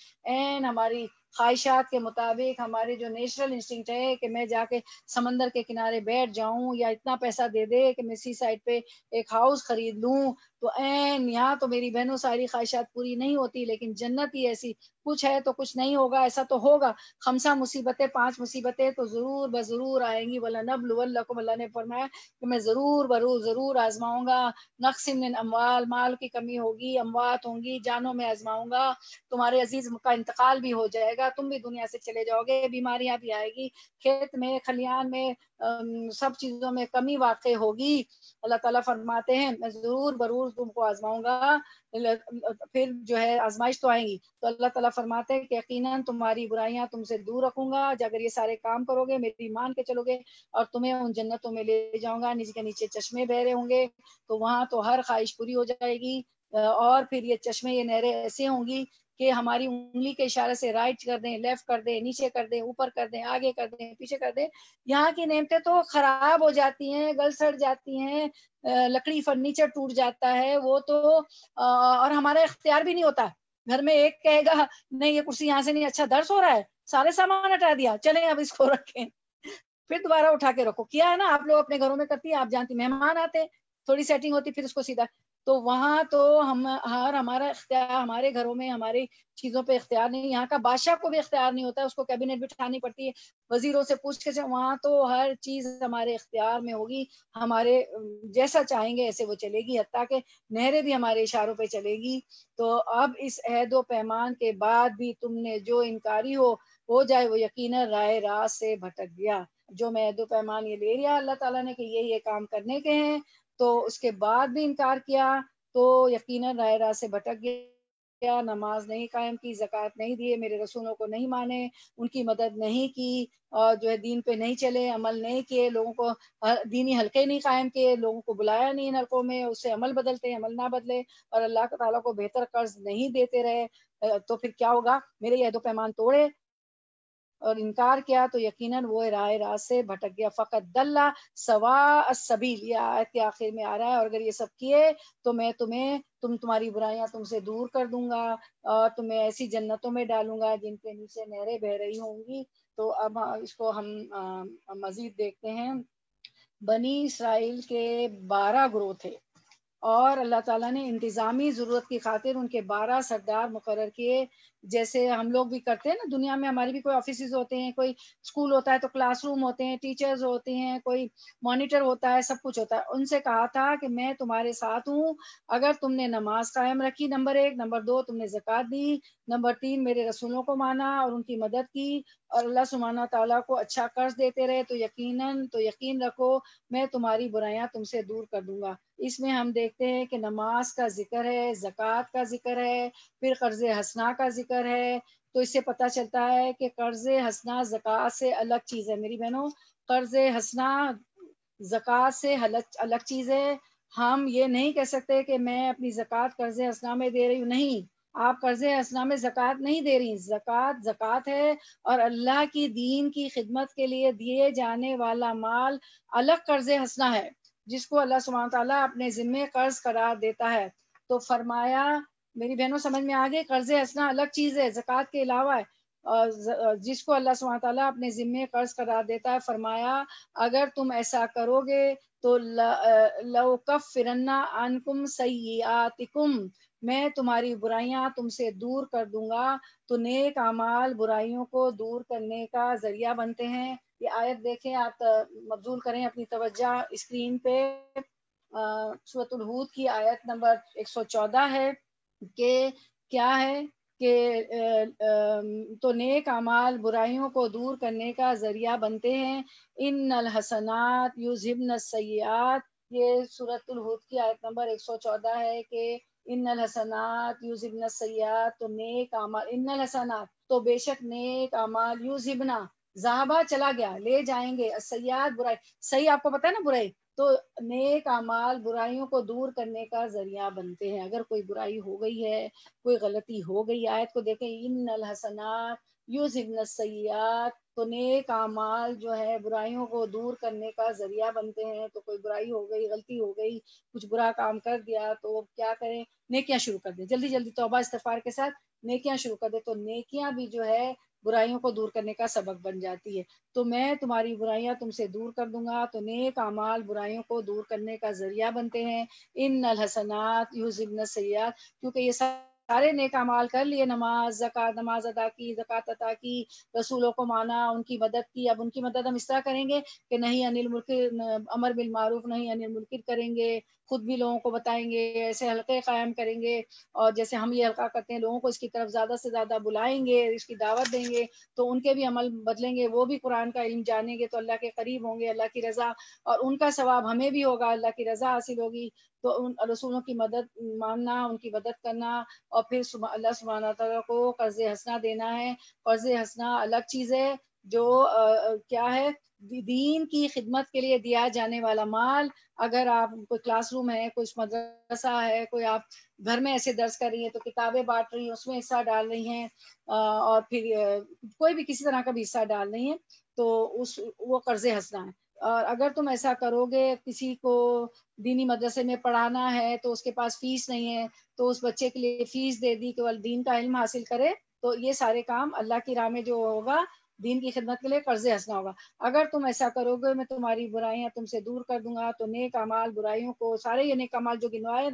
A: ہماری خواہشات کے مطابق، ہمارے جو نیچرل انسٹنکٹ ہے کہ میں جا کے سمندر کے کنارے بیٹھ جاؤں، یا اتنا پیسہ دے دے کہ میں سی سائڈ پہ ایک ہاؤس خرید لوں. تو یہاں تو میری بہنوں ساری خواہشات پوری نہیں ہوتی، لیکن جنت ہی ایسی، کچھ ہے تو کچھ نہیں ہوگا. ایسا تو ہوگا، 5 مصیبتیں 5 مصیبتیں تو ضرور بضرور آئیں گی. وَلَنَبْلُوَنَّكُمْ، اللہ نے فرمایا کہ میں ضرور آزماؤں گا. نقص من اموال، مال کی کمی ہوگی، اموات ہوں گی، جانوں میں آزماؤں گا. تمہارے عزیز کا انتقال بھی ہو جائے گا، تم بھی دنیا سے چلے جاؤ گے، بیماریاں بھی آئے گی، کھیت میں کھلیان میں سب چیزوں میں کمی واقع ہوگی. اللہ تعالیٰ فرماتے ہیں میں ضرور تم کو آزماؤں گا. پھر جو ہے آزمائش تو آئیں گی. تو اللہ تعالیٰ فرماتے ہیں کہ یقیناً تمہاری برائیاں تم سے دور رکھوں گا اگر یہ سارے کام کرو گے، میری مان کے چلو گے، اور تمہیں ان جنتوں میں لے جاؤں گا جن کے نیچے چشمے بہ رہے ہوں گے. تو وہاں تو ہر خواہش پوری ہو جائے گی. اور پھر یہ چشمے، یہ نہریں ایسے ہوں گی کہ ہماری انگلی کے اشارے سے رائٹ کر دیں، لیفٹ کر دیں، نیچے کر دیں، اوپر کر دیں، آگے کر دیں، پیچھے کر دیں. یہاں کی نعمتیں تو خراب ہو جاتی ہیں، گل سڑ جاتی ہیں، لکڑی فرنیچر ٹوٹ جاتا ہے، وہ تو اور ہمارا اختیار بھی نہیں ہوتا. گھر میں ایک کہے گا نہیں یہ کرسی یہاں سے نہیں، اچھا درس ہو رہا ہے، سارے سامان ہٹا دیا، چلیں اب اس کو رکھیں، پھر دوبارہ اٹھا کے رکھو. کیا ہے نا آپ لوگ اپنے گھروں میں کرتی ہیں، آپ جانتی، مہمان آتے تھوڑی سیٹنگ ہوتی پھر اس کو سیدھا. تو وہاں تو ہمارا اختیار، ہمارے گھروں میں ہماری چیزوں پہ اختیار نہیں. یہاں کا بادشاہ کو بھی اختیار نہیں ہوتا ہے، اس کو کیبنٹ بٹھانی پڑتی ہے، وزیروں سے پوچھ کے. وہاں تو ہر چیز ہمارے اختیار میں ہوگی، ہمارے جیسا چاہیں گے ایسے وہ چلے گی، حتیٰ کہ نہریں بھی ہمارے اشاروں پہ چلے گی. تو اب اس عہد و پیمان کے بعد بھی تم نے جو انکاری ہو جائے وہ یقیناً راہ سے بھٹک گیا. جو میں عہد و پیمان یہ لے لیا اللہ تعالیٰ نے کہ یہ کام کرنے کے ہیں، تو اس کے بعد بھی انکار کیا تو یقیناً راہ سے بھٹک گیا. نماز نہیں قائم کی، زکوٰۃ نہیں دیے، میرے رسولوں کو نہیں مانے، ان کی مدد نہیں کی، اور جو ہے دین پہ نہیں چلے، عمل نہیں کیے، لوگوں کو دینی حلقے نہیں قائم کیے، لوگوں کو بلایا نہیں ان حلقوں میں، اس سے عمل بدلتے عمل نہ بدلے، اور اللہ تعالیٰ کو بہتر قرض نہیں دیتے رہے. تو پھر کیا ہوگا؟ میرے عہد و پیمان توڑے اور انکار کیا تو یقیناً وہ راہ سے بھٹک گیا. فقط دلہ سواء السبیل، یہ آیت کے آخر میں آ رہا ہے. اور اگر یہ سب کیے تو میں تمہاری برائیاں تم سے دور کر دوں گا اور تمہیں ایسی جنتوں میں ڈالوں گا جن کے نیچے نہریں بہ رہی ہوں گی. تو اب اس کو ہم مزید دیکھتے ہیں. بنی اسرائیل کے 12 گروہ تھے. اور اللہ تعالیٰ نے انتظامی ضرورت کی خاطر ان کے 12 سردار مقرر کیے، جیسے ہم لوگ بھی کرتے ہیں نا، دنیا میں ہماری بھی کوئی آفیسز ہوتے ہیں، کوئی اسکول ہوتا ہے تو کلاس روم ہوتے ہیں، ٹیچرز ہوتے ہیں، کوئی مانیٹر ہوتا ہے، سب کچھ ہوتا ہے. ان سے کہا تھا کہ میں تمہارے ساتھ ہوں اگر تم نے نماز قائم رکھی، نمبر 1، نمبر 2 تم نے زکوٰۃ دی، نمبر 3 میرے رسولوں کو مانا اور ان کی مدد کی، اور اللہ سبحانہ تعالیٰ کو اچھا قرض دیتے رہے، تو یقین رکھو میں تمہاری برائیاں تم سے دور کر دوں گا. اس میں ہم دیکھتے ہیں کہ نماز کا ذکر ہے، زکوٰۃ کا ذکر ہے، پھر قرض حسنہ کا ذکر ہے. تو اس سے پتہ چلتا ہے کہ قرض حسنہ زکوٰۃ سے الگ چیز ہے میری بہنوں. قرض حسنہ زکوٰۃ سے الگ چیز ہے. ہم یہ نہیں کہہ سکتے کہ میں اپنی زکوٰۃ قرض حسنہ میں دے رہی ہوں، نہیں، آپ قرض حسنہ میں زکوٰۃ نہیں دے رہی. زکوٰۃ ہے، اور اللہ کی دین کی خدمت کے لیے دیے جانے والا مال الگ قرض حسنہ ہے، جس کو اللہ سبحانہ تعالیٰ اپنے ذمے قرض قرار دیتا ہے. تو فرمایا میری بہنوں سمجھ میں آگے، قرض حسنہ الگ چیز ہے، زکوٰۃ کے علاوہ ہے، اور جس کو اللہ سبحانہ تعالیٰ اپنے ذمے قرض قرار دیتا ہے. فرمایا اگر تم ایسا کرو گے تو لَأُكَفِّرَنَّ عَنْكُمْ سَيِّئَاتِكُمْ، میں تمہاری برائیاں تم سے دور کر دوں گا. تو نیک اعمال برائیوں کو دور کرنے کا ذریعہ بنتے ہیں. یہ آیت دیکھیں آپ، مبذول کریں اپنی توجہ اسکرین پہ. سورۃ الہود کی آیت نمبر 114 ہے کہ کیا ہے کہ تو نیک اعمال برائیوں کو دور کرنے کا ذریعہ بنتے ہیں. ان الحسنات یذہبن السیئات، یہ سورۃ الہود کی آیت نمبر 114 ہے کہ ان الحسنات یذہبن السیئات، تو نیک اعمال، ان الحسنات تو بے شک نیک اعمال، یذہبنا ذہبہ چلا گیا، لے جائیں گے، السیئات برائی، صحیح آپ کو پتہ ہے نا برائی، تو نیک اعمال برائیوں کو دور کرنے کا ذریعہ بنتے ہیں. اگر کوئی برائی ہو گئی ہے، کوئی غلطی ہو گئی، آیت کو دیکھیں، ان الحسنات یذہبن السیئات، تو نیک اعمال جو ہے برائیوں کو دور کرنے کا ذریعہ بنتے ہیں. تو کوئی برائی ہو گئی، غلطی ہو گئی، کچھ برا کام کر دیا، تو کیا کریں، نیکیاں شروع کر دیں، جلدی جلدی توبہ استغفار کے ساتھ نیکیاں شروع کر دیں. تو نیکیاں بھی جو ہے برائیوں کو دور کرنے کا سبب بن جاتی ہے. تو میں تمہاری برائیاں تم سے دور کر دوں گا. تو نیک اعمال برائیوں کو دور کرنے کا ذریعہ بنتے ہیں. ان الحسنات یذہبن السیئات، کیونکہ یہ سارے نیک اعمال کر لیے، نماز ادا کی، زکوٰۃ عطا کی، رسولوں کو مانا، ان کی مدد کی. اب ان کی مدد ہم اس طرح کریں گے کہ نہیں انل منکر، امر بالمعروف نہیں انل منکر کریں گے، خود بھی لوگوں کو بتائیں گے، ایسے حلقے قائم کریں گے، اور جیسے ہم یہ حلقہ کرتے ہیں لوگوں کو اس کی طرف زیادہ سے زیادہ بلائیں گے، اس کی دعوت دیں گے، تو ان کے بھی عمل بدلیں گے، وہ بھی قرآن کا علم جانیں گے، تو اللہ کے قریب ہوں گے، اللہ کی رضا، اور ان کا ثواب ہمیں بھی ہوگا، اللہ کی رضا حاصل ہوگی. تو ان رسولوں کی مدد ماننا، ان کی مدد کرنا، اور پھر اللہ سبحانہ تعالیٰ کو قرض حسنہ دینا ہے. قرض حسنہ الگ چیز ہے، جو کیا ہے، دین کی خدمت کے لیے دیا جانے والا مال. اگر آپ کوئی کلاس روم ہے، کوئی مدرسہ ہے، کوئی آپ گھر میں ایسے درس کر رہی ہیں، تو کتابیں بانٹ رہی ہیں، اس میں حصہ ڈال رہی ہیں، اور پھر کوئی بھی کسی طرح کا بھی حصہ ڈال رہی ہیں، تو وہ قرض حسنہ ہے. اور اگر تم ایسا کرو گے، کسی کو دینی مدرسے میں پڑھانا ہے تو اس کے پاس فیس نہیں ہے، تو اس بچے کے لیے فیس دے دی کہ وہ دین کا علم حاصل کرے، تو یہ سارے کام اللہ کی راہ میں جو ہوگا، دین کی خدمت کے لیے قرض حسنہ ہوگا. اگر تم ایسا کرو گے میں تمہاری برائیاں تم سے دور کر دوں گا. تو نیک اعمال برائیوں کو، سارے یہ نیک اعمال جو گنوائے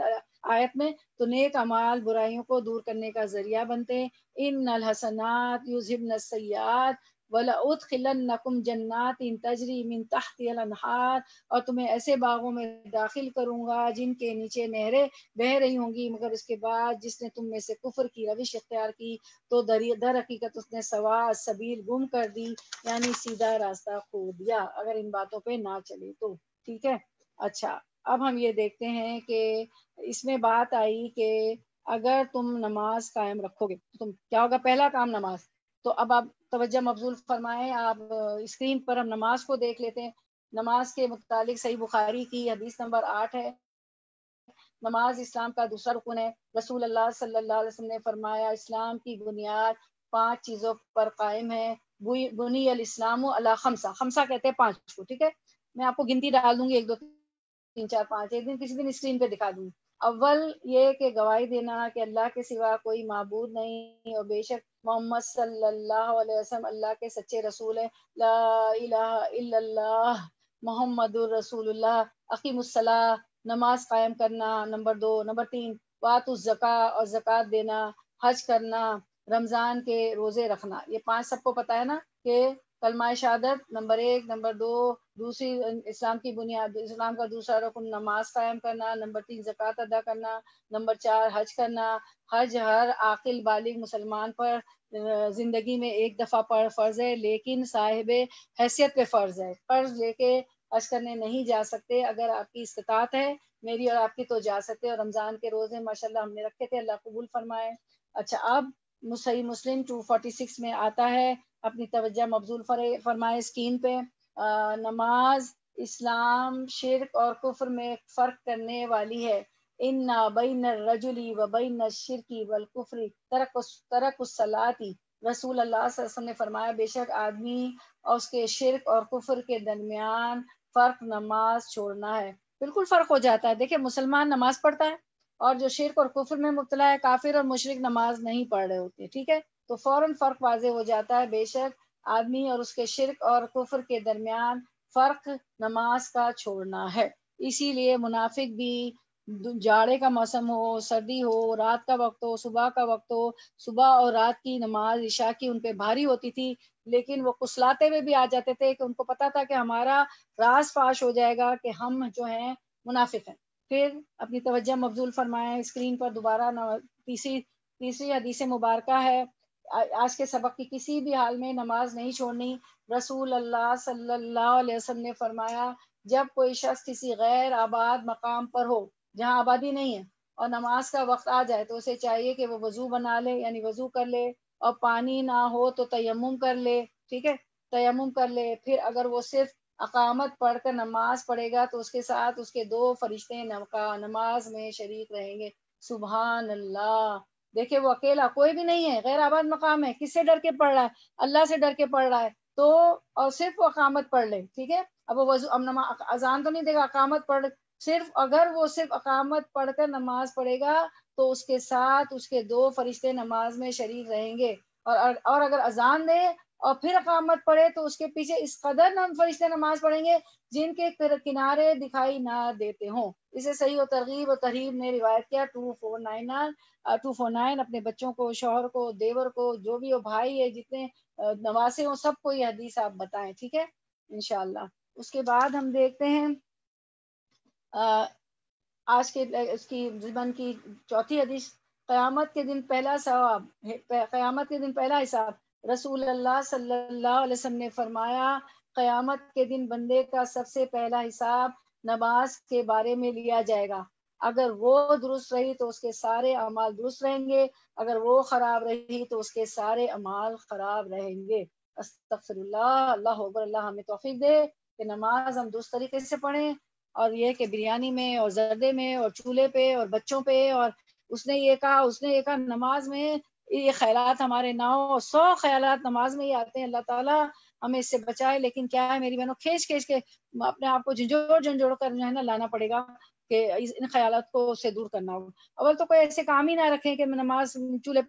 A: آیت میں، تو نیک اعمال برائیوں کو دور کرنے کا ذریعہ بنتے ہیں. ان الحسنات یذہبن السیئات وَلَأُدْخِلَنَّكُمْ جَنَّاتٍ تَجْرِی مِن تَحْتِهَا الْأَنْہَارُ، اور تمہیں ایسے باغوں میں داخل کروں گا جن کے نیچے نہریں بہہ رہی ہوں گی، مگر اس کے بعد جس نے تم میں سے کفر کی روش اختیار کی تو در حقیقت اس نے سواء السبیل گم کر دی، یعنی سیدھا راستہ کھو دیا، اگر ان باتوں پہ نہ چلے تو. ٹھیک ہے. اچھا، اب ہم یہ دیکھتے ہیں کہ اس میں بات آئی کہ اگر تم نماز قائم رکھو گے تو تم کیا ہوگا، پہلا کام نماز. تو اب آپ توجہ مبذول فرمائیں، آپ اسکرین پر ہم نماز کو دیکھ لیتے ہیں. نماز کے متعلق صحیح بخاری کی حدیث نمبر 8 ہے. نماز اسلام کا دوسرا رکن ہے. رسول اللہ صلی اللہ علیہ وسلم نے فرمایا اسلام کی بنیاد 5 چیزوں پر قائم ہے. بنی الاسلام علی خمسہ، خمسہ کہتے ہیں 5 کو. ٹھیک ہے، میں آپ کو گنتی ڈال دوں گی، 1 2 3 4 5، ایک دن کسی دن اسکرین پہ دکھا دوں گی. اول یہ کہ گواہی دینا کہ اللہ کے سوا کوئی معبود نہیں، اور بے شک محمد صلی اللہ علیہ وسلم اللہ کے سچے رسول ہیں. لا الہ الا اللہ محمد الرسول اللہ. اقیم الصلاۃ نماز قائم کرنا، نمبر 2، نمبر 3 وات الزکا اور زکوٰۃ دینا، حج کرنا، رمضان کے روزے رکھنا. یہ 5 سب کو پتا ہے نا کہ کلمہ شہادت نمبر 1، نمبر 2 دوسری اسلام کی بنیاد، اسلام کا دوسرا رکن نماز قائم کرنا، نمبر 3 زکوٰۃ ادا کرنا، نمبر 4 حج کرنا. حج ہر عاقل بالغ مسلمان پر زندگی میں ایک دفعہ پر فرض ہے، لیکن صاحب حیثیت پہ فرض ہے. قرض لے کے حج کرنے نہیں جا سکتے، اگر آپ کی استطاعت ہے میری اور آپ کی تو جا سکتے. اور رمضان کے روزے ماشاءاللہ ہم نے رکھے تھے، اللہ قبول فرمائے. اچھا، اب صحیح مسلم 246 میں آتا ہے، اپنی توجہ مبذول فرمائے اسکرین پہ. نماز اسلام، شرک اور کفر میں فرق کرنے والی ہے. ان بین الرجل و بین الشرک والکفر ترک الصلاۃ. رسول اللہ صلی اللہ علیہ وسلم نے فرمایا بے شک آدمی اور اس کے شرک اور کفر کے درمیان فرق نماز چھوڑنا ہے. بالکل فرق ہو جاتا ہے. دیکھیں مسلمان نماز پڑھتا ہے اور جو شرک اور کفر میں مبتلا ہے، کافر اور مشرک نماز نہیں پڑھ رہے ہوتے، ٹھیک ہے، تو فوراً فرق واضح ہو جاتا ہے. بے شک آدمی اور اس کے شرک اور کفر کے درمیان فرق نماز کا چھوڑنا ہے. اسی لیے منافق بھی جاڑے کا موسم ہو، سردی ہو، رات کا وقت ہو، صبح کا وقت ہو، صبح اور رات کی نماز عشاء کی ان پہ بھاری ہوتی تھی، لیکن وہ کسلاتے ہوئے بھی آ جاتے تھے کہ ان کو پتا تھا کہ ہمارا راز فاش ہو جائے گا کہ ہم جو ہیں منافق ہیں. پھر اپنی توجہ مبذول فرمائیں اسکرین پر دوبارہ. تیسری حدیث مبارکہ ہے، آج کے سبق کی کسی بھی حال میں نماز نہیں چھوڑنی. رسول اللہ صلی اللہ علیہ وسلم نے فرمایا جب کوئی شخص کسی غیر آباد مقام پر ہو جہاں آبادی نہیں ہے اور نماز کا وقت آ جائے تو اسے چاہیے کہ وہ وضو بنا لے، یعنی وضو کر لے، اور پانی نہ ہو تو تیمم کر لے. ٹھیک ہے، تیمم کر لے. پھر اگر وہ صرف اقامت پڑھ کر نماز پڑھے گا تو اس کے ساتھ اس کے 2 فرشتے نماز میں شریک رہیں گے. سبحان اللہ. دیکھیں وہ اکیلا کوئی بھی نہیں ہے، غیر آباد مقام ہے، کس سے ڈر کے پڑھ رہا ہے؟ اللہ سے ڈر کے پڑھ رہا ہے. تو اور صرف وہ اقامت پڑھ لے. ٹھیک ہے، اب وہ وضو، اب اذان تو نہیں دے گا، اقامت پڑھ، صرف اگر وہ صرف اقامت پڑھ کر نماز پڑھے گا تو اس کے ساتھ اس کے 2 فرشتے نماز میں شریک رہیں گے. اور اگر اذان دے اور پھر اقامت پڑھے تو اس کے پیچھے اس قدر فرشتے نماز پڑھیں گے جن کے کنارے دکھائی نہ دیتے ہوں. اسے صحیح و ترغیب و ترہیب نے روایت کیا 249. اپنے بچوں کو، شوہر کو، دیور کو، جو بھی ہو، بھائی ہے، جتنے نواسے ہوں، سب کو یہ حدیث آپ بتائیں. ٹھیک ہے انشاءاللہ. اس کے بعد ہم دیکھتے ہیں آج کے اس کی زبان کی چوتھی حدیث. قیامت کے دن پہلا ثواب، قیامت کے دن پہلا حساب. رسول اللہ صلی اللہ علیہ وسلم نے فرمایا قیامت کے دن بندے کا سب سے پہلا حساب نماز کے بارے میں لیا جائے گا. اگر وہ درست رہی تو اس کے سارے اعمال درست رہیں گے، اگر وہ خراب رہی تو اس کے سارے اعمال خراب رہیں گے. استغفر اللہ. اللہ اکبر. اللہ ہمیں توفیق دے کہ نماز ہم درست طریقے سے پڑھیں، اور یہ کہ بریانی میں اور زردے میں اور چولہے پہ اور بچوں پہ اور اس نے یہ کہا اس نے یہ کہا، نماز میں یہ خیالات ہمارے نہ ہو. 100 خیالات نماز میں ہی آتے ہیں. اللہ تعالیٰ ہمیں اس سے بچائے. لیکن کیا ہے میری بہنوں، کھینچ کے اپنے آپ کو جھنجھوڑ کر جو ہے نا لانا پڑے گا کہ ان خیالات کو سے دور کرنا ہوگا. اول تو کوئی ایسے کام ہی نہ رکھیں کہ نماز چولہے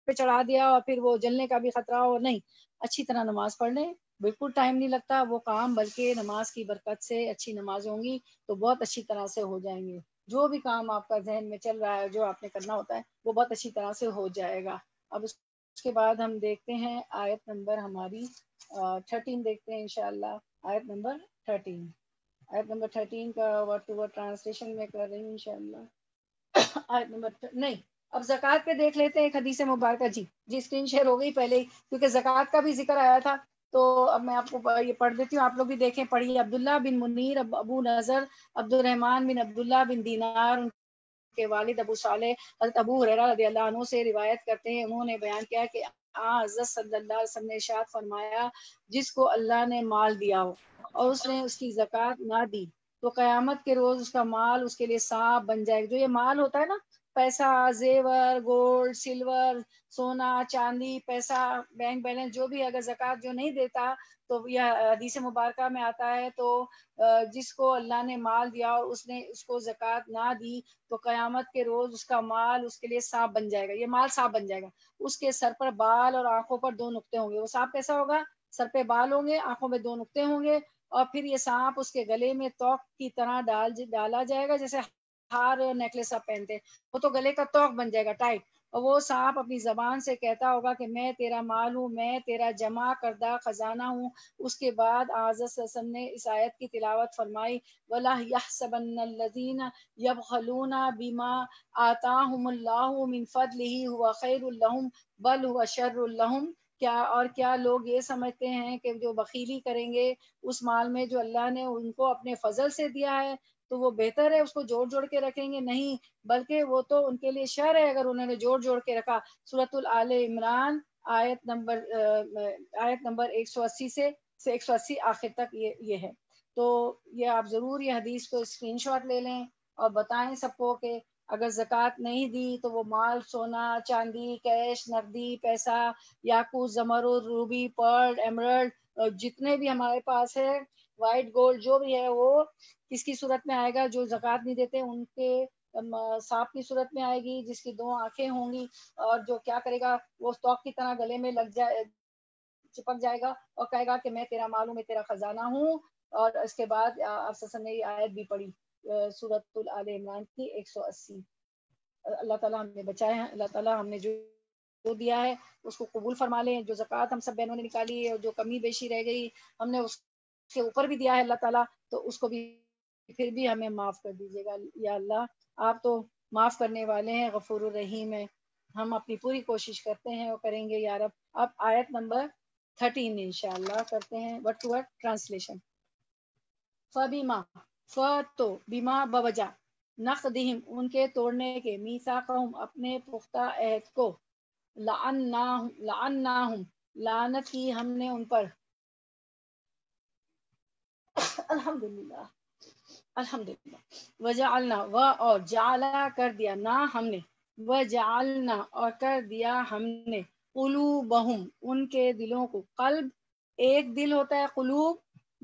A: پہ چڑھا دیا اور پھر وہ جلنے کا بھی خطرہ ہو. نہیں، اچھی طرح نماز پڑھ لیں، بالکل ٹائم نہیں لگتا وہ کام، بلکہ نماز کی برکت سے اچھی نماز ہوں گی تو بہت اچھی طرح سے ہو جائیں گے. جو بھی کام آپ کا ذہن میں چل رہا ہے، جو آپ نے کرنا ہوتا ہے، وہ بہت اچھی طرح سے ہو جائے گا. اب اس کے بعد ہم دیکھتے ہیں آیت نمبر ہماری 13 دیکھتے ہیں انشاءاللہ. آیت نمبر 13. آیت نمبر 13 کا ورڈ ٹو ورڈ ٹرانسلیشن میں کر رہی ہوں انشاءاللہ. آیت نمبر نہیں، اب زکوٰۃ پہ دیکھ لیتے ہیں ایک حدیث مبارکہ. جی اسکرین شیئر ہو گئی پہلے ہی، کیونکہ زکوٰۃ کا بھی ذکر آیا تھا. تو اب میں آپ کو یہ پڑھ دیتی ہوں، آپ لوگ بھی دیکھیں پڑھیے. عبداللہ بن منیر ابو نظر عبد الرحمن بن عبداللہ بن دینار، ان کے والد ابو صالح حضرت ابو ہریرہ رضی اللہ عنہ سے روایت کرتے ہیں، انہوں نے بیان کیا کہ حضرت صلی اللہ علیہ وسلم نے ارشاد فرمایا جس کو اللہ نے مال دیا ہو اور اس نے اس کی زکوٰۃ نہ دی تو قیامت کے روز اس کا مال اس کے لیے سانپ بن جائے گا. جو یہ مال ہوتا ہے نا، پیسہ، زیور، گولڈ، سلور، سونا، چاندی، پیسہ، بینک بیلنس، جو بھی اگر زکوٰۃ جو نہیں دیتا تو یہ حدیث مبارکہ میں آتا ہے تو جس کو اللہ نے مال دیا اور اس نے اس کو زکوٰۃ نہ دی تو قیامت کے روز اس کا مال اس کے لیے سانپ بن جائے گا. یہ مال سانپ بن جائے گا. اس کے سر پر بال اور آنکھوں پر 2 نقطے ہوں گے. وہ سانپ کیسا ہوگا؟ سر پہ بال ہوں گے، آنکھوں میں 2 نقطے ہوں گے اور پھر یہ سانپ اس کے گلے میں توق کی طرح ڈالا جائے گا، جیسے ہار نیکلس آپ پہنتے، وہ تو گلے کا توق بن جائے گا ٹائٹ، اور وہ سانپ اپنی زبان سے کہتا ہوگا کہ میں تیرا مال ہوں، میں تیرا جمع کردہ خزانہ ہوں۔ اس کے بعد حضرت صلی اللہ علیہ وسلم نے اس آیت کی تلاوت فرمائی، وَلَا يَحْسَبَنَّ الَّذِينَ يَبْخَلُونَ بِمَا آتَاهُمُ اللَّهُ مِنْ فَضْلِهِ هُوَ خَيْرٌ لَهُمْ بَلْ هُوَ شَرٌّ لَهُمْ۔ کیا لوگ یہ سمجھتے ہیں کہ جو بخیلی کریں گے اس مال میں جو اللہ نے ان کو اپنے فضل سے دیا ہے تو وہ بہتر ہے، اس کو جوڑ جوڑ کے رکھیں گے؟ نہیں، بلکہ وہ تو ان کے لیے شر ہے اگر انہوں نے جوڑ جوڑ کے رکھا۔ سورۃ آل عمران آیت نمبر 180 سے 180 آخر تک یہ ہے۔ تو یہ آپ ضرور یہ حدیث کو اسکرین شاٹ لے لیں اور بتائیں سب کو کہ اگر زکوٰۃ نہیں دی تو وہ مال، سونا چاندی، کیش، نقدی، پیسہ، یاقوت، زمرد، روبی، پرل، ایمرلڈ، جتنے بھی ہمارے پاس ہے، وائٹ گولڈ جو بھی ہے، وہ کس کی صورت میں آئے گا؟ جو زکوٰۃ نہیں دیتے ان کے سانپ کی صورت میں آئے گی، جس کی 2 آنکھیں ہوں گی، اور جو کیا کرے گا وہ توق کی طرح گلے میں لگ جائے، چپک جائے گا اور کہے گا کہ میں تیرا مال ہوں، میں تیرا خزانہ ہوں۔ اور اس کے بعد آپ صلی اللہ علیہ وسلم نے یہ آیت بھی پڑھی سورۃ آل عمران کی 180۔ اللہ تعالیٰ ہم نے بچائے ہیں، اللہ تعالیٰ ہم نے جو دیا ہے اس کو قبول فرما لیں۔ جو زکوٰۃ ہم سب بہنوں نے نکالی ہے اور جو کمی بیشی رہ گئی ہم نے اس کے اوپر بھی دیا ہے اللہ تعالیٰ، تو اس کو بھی پھر بھی ہمیں معاف کر دیجیے گا یا اللہ۔ آپ تو معاف کرنے والے ہیں، غفور الرحیم ہیں۔ ہم اپنی پوری کوشش کرتے ہیں اور کریں گے یا رب۔ اب آیت نمبر 13 انشاءاللہ کرتے ہیں ورڈ ٹو ورڈ ٹرانسلیشن۔ فَبِمَا تو بیما بوجہ نقدہم ان کے توڑنے کے، میثاقہم اپنے پختہ عہد کو، لعناہم لعنت کی ہم نے ان پر، الحمدللہ وجعلنا اور جعلا کر دیا، نہ ہم نے، وجعلنا اور کر دیا ہم نے، قلوبہم ان کے دلوں کو، قلب ایک دل ہوتا ہے، قلوب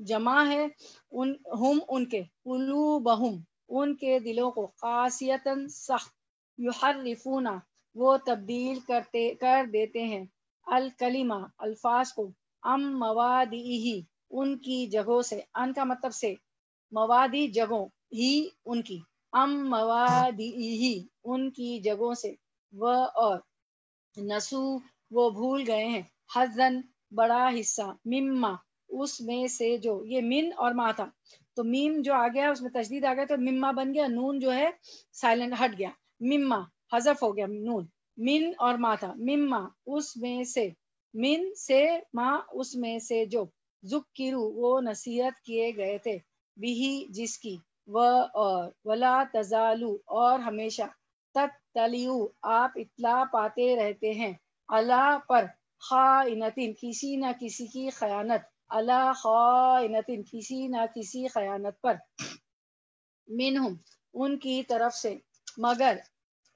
A: جمع ہے، ان کے، قلوبہم ان کے دلوں کو، قاسیتاً سخت، یحرفون وہ تبدیل کر دیتے ہیں، الکلمہ الفاظ کو، مواضعہ ان کی جگہوں سے، ان کا مطلب سے، موادی جگہوں، ہی ان کی، مواضعہ ان کی جگہوں سے، اور نسو وہ بھول گئے ہیں، حظاً بڑا حصہ، مما اس میں سے جو، یہ من اور ما تھا تو میم جو آ گیا اس میں تشدید آ گیا تو مما بن گیا، نون جو ہے سائلنٹ ہٹ گیا، مما حذف ہو گیا نون، من اور ما تھا، مما اس میں سے، من سے، ما اس میں سے جو، ذکروا وہ نصیحت کیے گئے تھے، بھی جس کی، اور ولا تزالو اور ہمیشہ، تطلعو آپ اطلاع پاتے رہتے ہیں، اللہ پر، خائنتن کسی نہ کسی کی خیانت، اللہ خائنتن کسی نہ کسی خیانت پر، منہم ان کی طرف سے، مگر،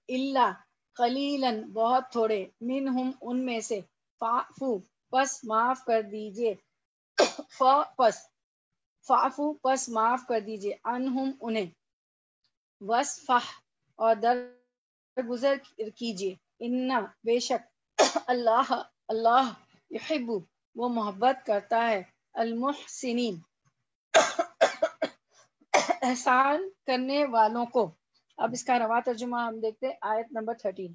A: الا قلیلاً بہت تھوڑے، منہم ان میں سے، فاعفو پس معاف کر دیجئے، فاعفو پس معاف کر دیجئے، عنہم انہیں، وصفح اور درگزر کیجئے، انا بے شک، اللہ یحب وہ محبت کرتا ہے، المحسنین احسان کرنے والوں کو۔ اب اس کا رواں ترجمہ ہم دیکھتے ہیں، آیت نمبر 13۔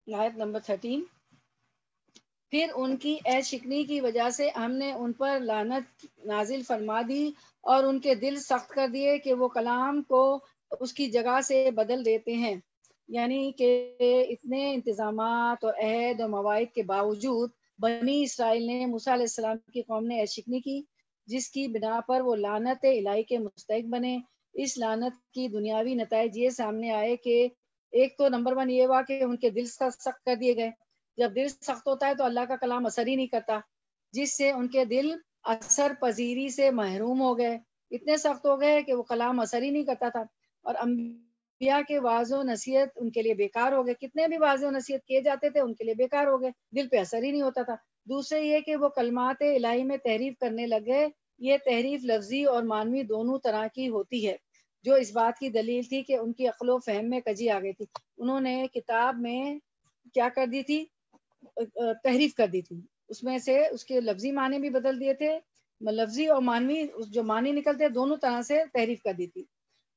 A: آیت نمبر 13، پھر ان کی عہد شکنی کی وجہ سے ہم نے ان پر لعنت نازل فرما دی اور ان کے دل سخت کر دیے کہ وہ کلام کو اس کی جگہ سے بدل دیتے ہیں، یعنی کہ اتنے انتظامات اور عہد اور مواعید کے باوجود بنی اسرائیل نے، موسیٰ علیہ السلام کی قوم نے عہد شکنی کی، جس کی بنا پر وہ لعنت الہی کے مستحق بنے۔ اس لعنت کی دنیاوی نتائج یہ سامنے آئے کہ ایک تو نمبر 1 یہ ہوا کہ ان کے دل سخت کر دیے گئے۔ جب دل سخت ہوتا ہے تو اللہ کا کلام اثر ہی نہیں کرتا، جس سے ان کے دل اثر پذیری سے محروم ہو گئے، اتنے سخت ہو گئے کہ وہ کلام اثر ہی نہیں کرتا تھا، اور انبیاء کے واعظ و نصیحت ان کے لیے بیکار ہو گئے، کتنے بھی واعظ و نصیحت کیے جاتے تھے ان کے لیے بیکار ہو گئے، دل پہ اثر ہی نہیں ہوتا تھا۔ دوسرے یہ کہ وہ کلمات الہی میں تحریف کرنے لگے، یہ تحریف لفظی اور معنوی دونوں طرح کی ہوتی ہے، جو اس بات کی دلیل تھی کہ ان کی عقل و فہم میں کجی آ گئی تھی، انہوں نے کتاب میں کیا کر دی تھی، تحریف کر دی تھی، اس میں سے اس کے لفظی معنی بھی بدل دیے تھے، لفظی اور معنوی جو معنی نکلتے دونوں طرح سے تحریف کر دی تھی،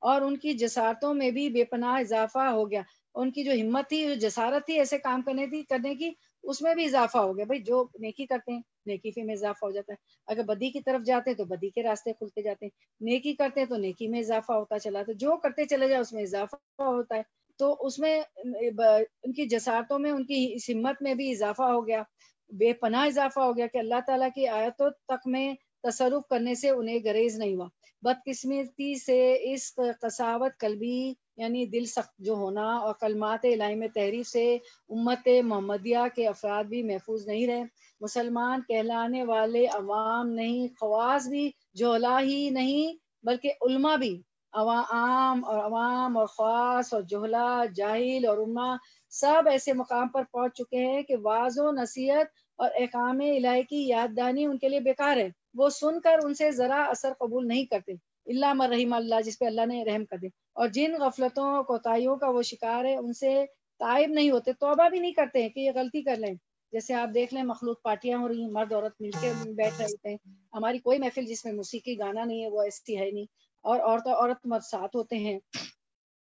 A: اور ان کی جسارتوں میں بھی بے پناہ اضافہ ہو گیا، ان کی جو ہمت تھی، جو جسارت تھی ایسے کام کرنے کی، اس میں بھی اضافہ ہو گیا. بھائی جو نیکی کرتے ہیں نیکی میں اضافہ ہو جاتا ہے، اگر بدی کی طرف جاتے ہیں تو بدی کے راستے کھلتے جاتے ہیں، نیکی کرتے ہیں تو نیکی میں اضافہ ہوتا چلا، تو جو کرتے چلے جائے اس میں اضافہ ہوتا ہے. تو اس میں ان کی جسارتوں میں، ان کی اس ہمت میں بھی اضافہ ہو گیا، بے پناہ اضافہ ہو گیا کہ اللہ تعالیٰ کی آیتوں تک میں تصرف کرنے سے انہیں گریز نہیں ہوا. بدقسمتی سے اس قساوت قلبی یعنی دل سخت جو ہونا اور کلمات الہی میں تحریف سے امت محمدیہ کے افراد بھی محفوظ نہیں رہے. مسلمان کہلانے والے عوام نہیں، خواص بھی جوہلا ہی نہیں بلکہ علماء بھی، عوام اور خواص اور جوہلا، جاہل اور علماء سب ایسے مقام پر پہنچ چکے ہیں کہ واعظ و نصیحت اور احکام الہی کی یاد دہانی ان کے لیے بیکار ہے. وہ سن کر ان سے ذرا اثر قبول نہیں کرتے، اللہ من رحم اللہ، جس پہ اللہ نے رحم کر دے. اور جن غفلتوں کوتاہیوں کا وہ شکار ہے ان سے تائب نہیں ہوتے، توبہ بھی نہیں کرتے ہیں کہ یہ غلطی کر لیں. جیسے آپ دیکھ لیں مخلوط پارٹیاں ہو رہی ہیں، مرد عورت مل کے بیٹھ رہے ہیں. ہماری کوئی محفل جس میں موسیقی گانا نہیں ہے وہ ایسی ہے نہیں، اور عورت مرد ساتھ ہوتے ہیں،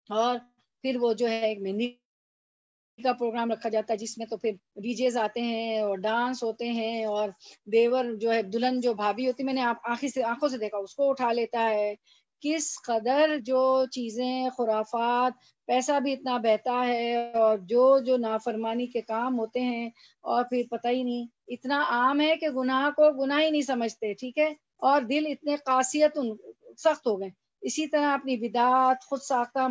A: اور پھر وہ جو ہے ایک مہندی کا پروگرام رکھا جاتا ہے جس میں تو پھر ڈی جیز آتے ہیں اور ڈانس ہوتے ہیں، اور دیور جو ہے دلہن جو بھابھی ہوتی، میں نے آنکھوں سے دیکھا، اس کو اٹھا لیتا ہے. کس قدر جو چیزیں خرافات، پیسہ بھی اتنا بہتا ہے، اور جو نافرمانی کے کام ہوتے ہیں، اور پھر پتہ ہی نہیں، اتنا عام ہے کہ گناہ کو گناہ ہی نہیں سمجھتے. ٹھیک ہے، اور دل اتنے قاسیت سخت ہو گئے. اسی طرح اپنی بدعات، خود ساختہ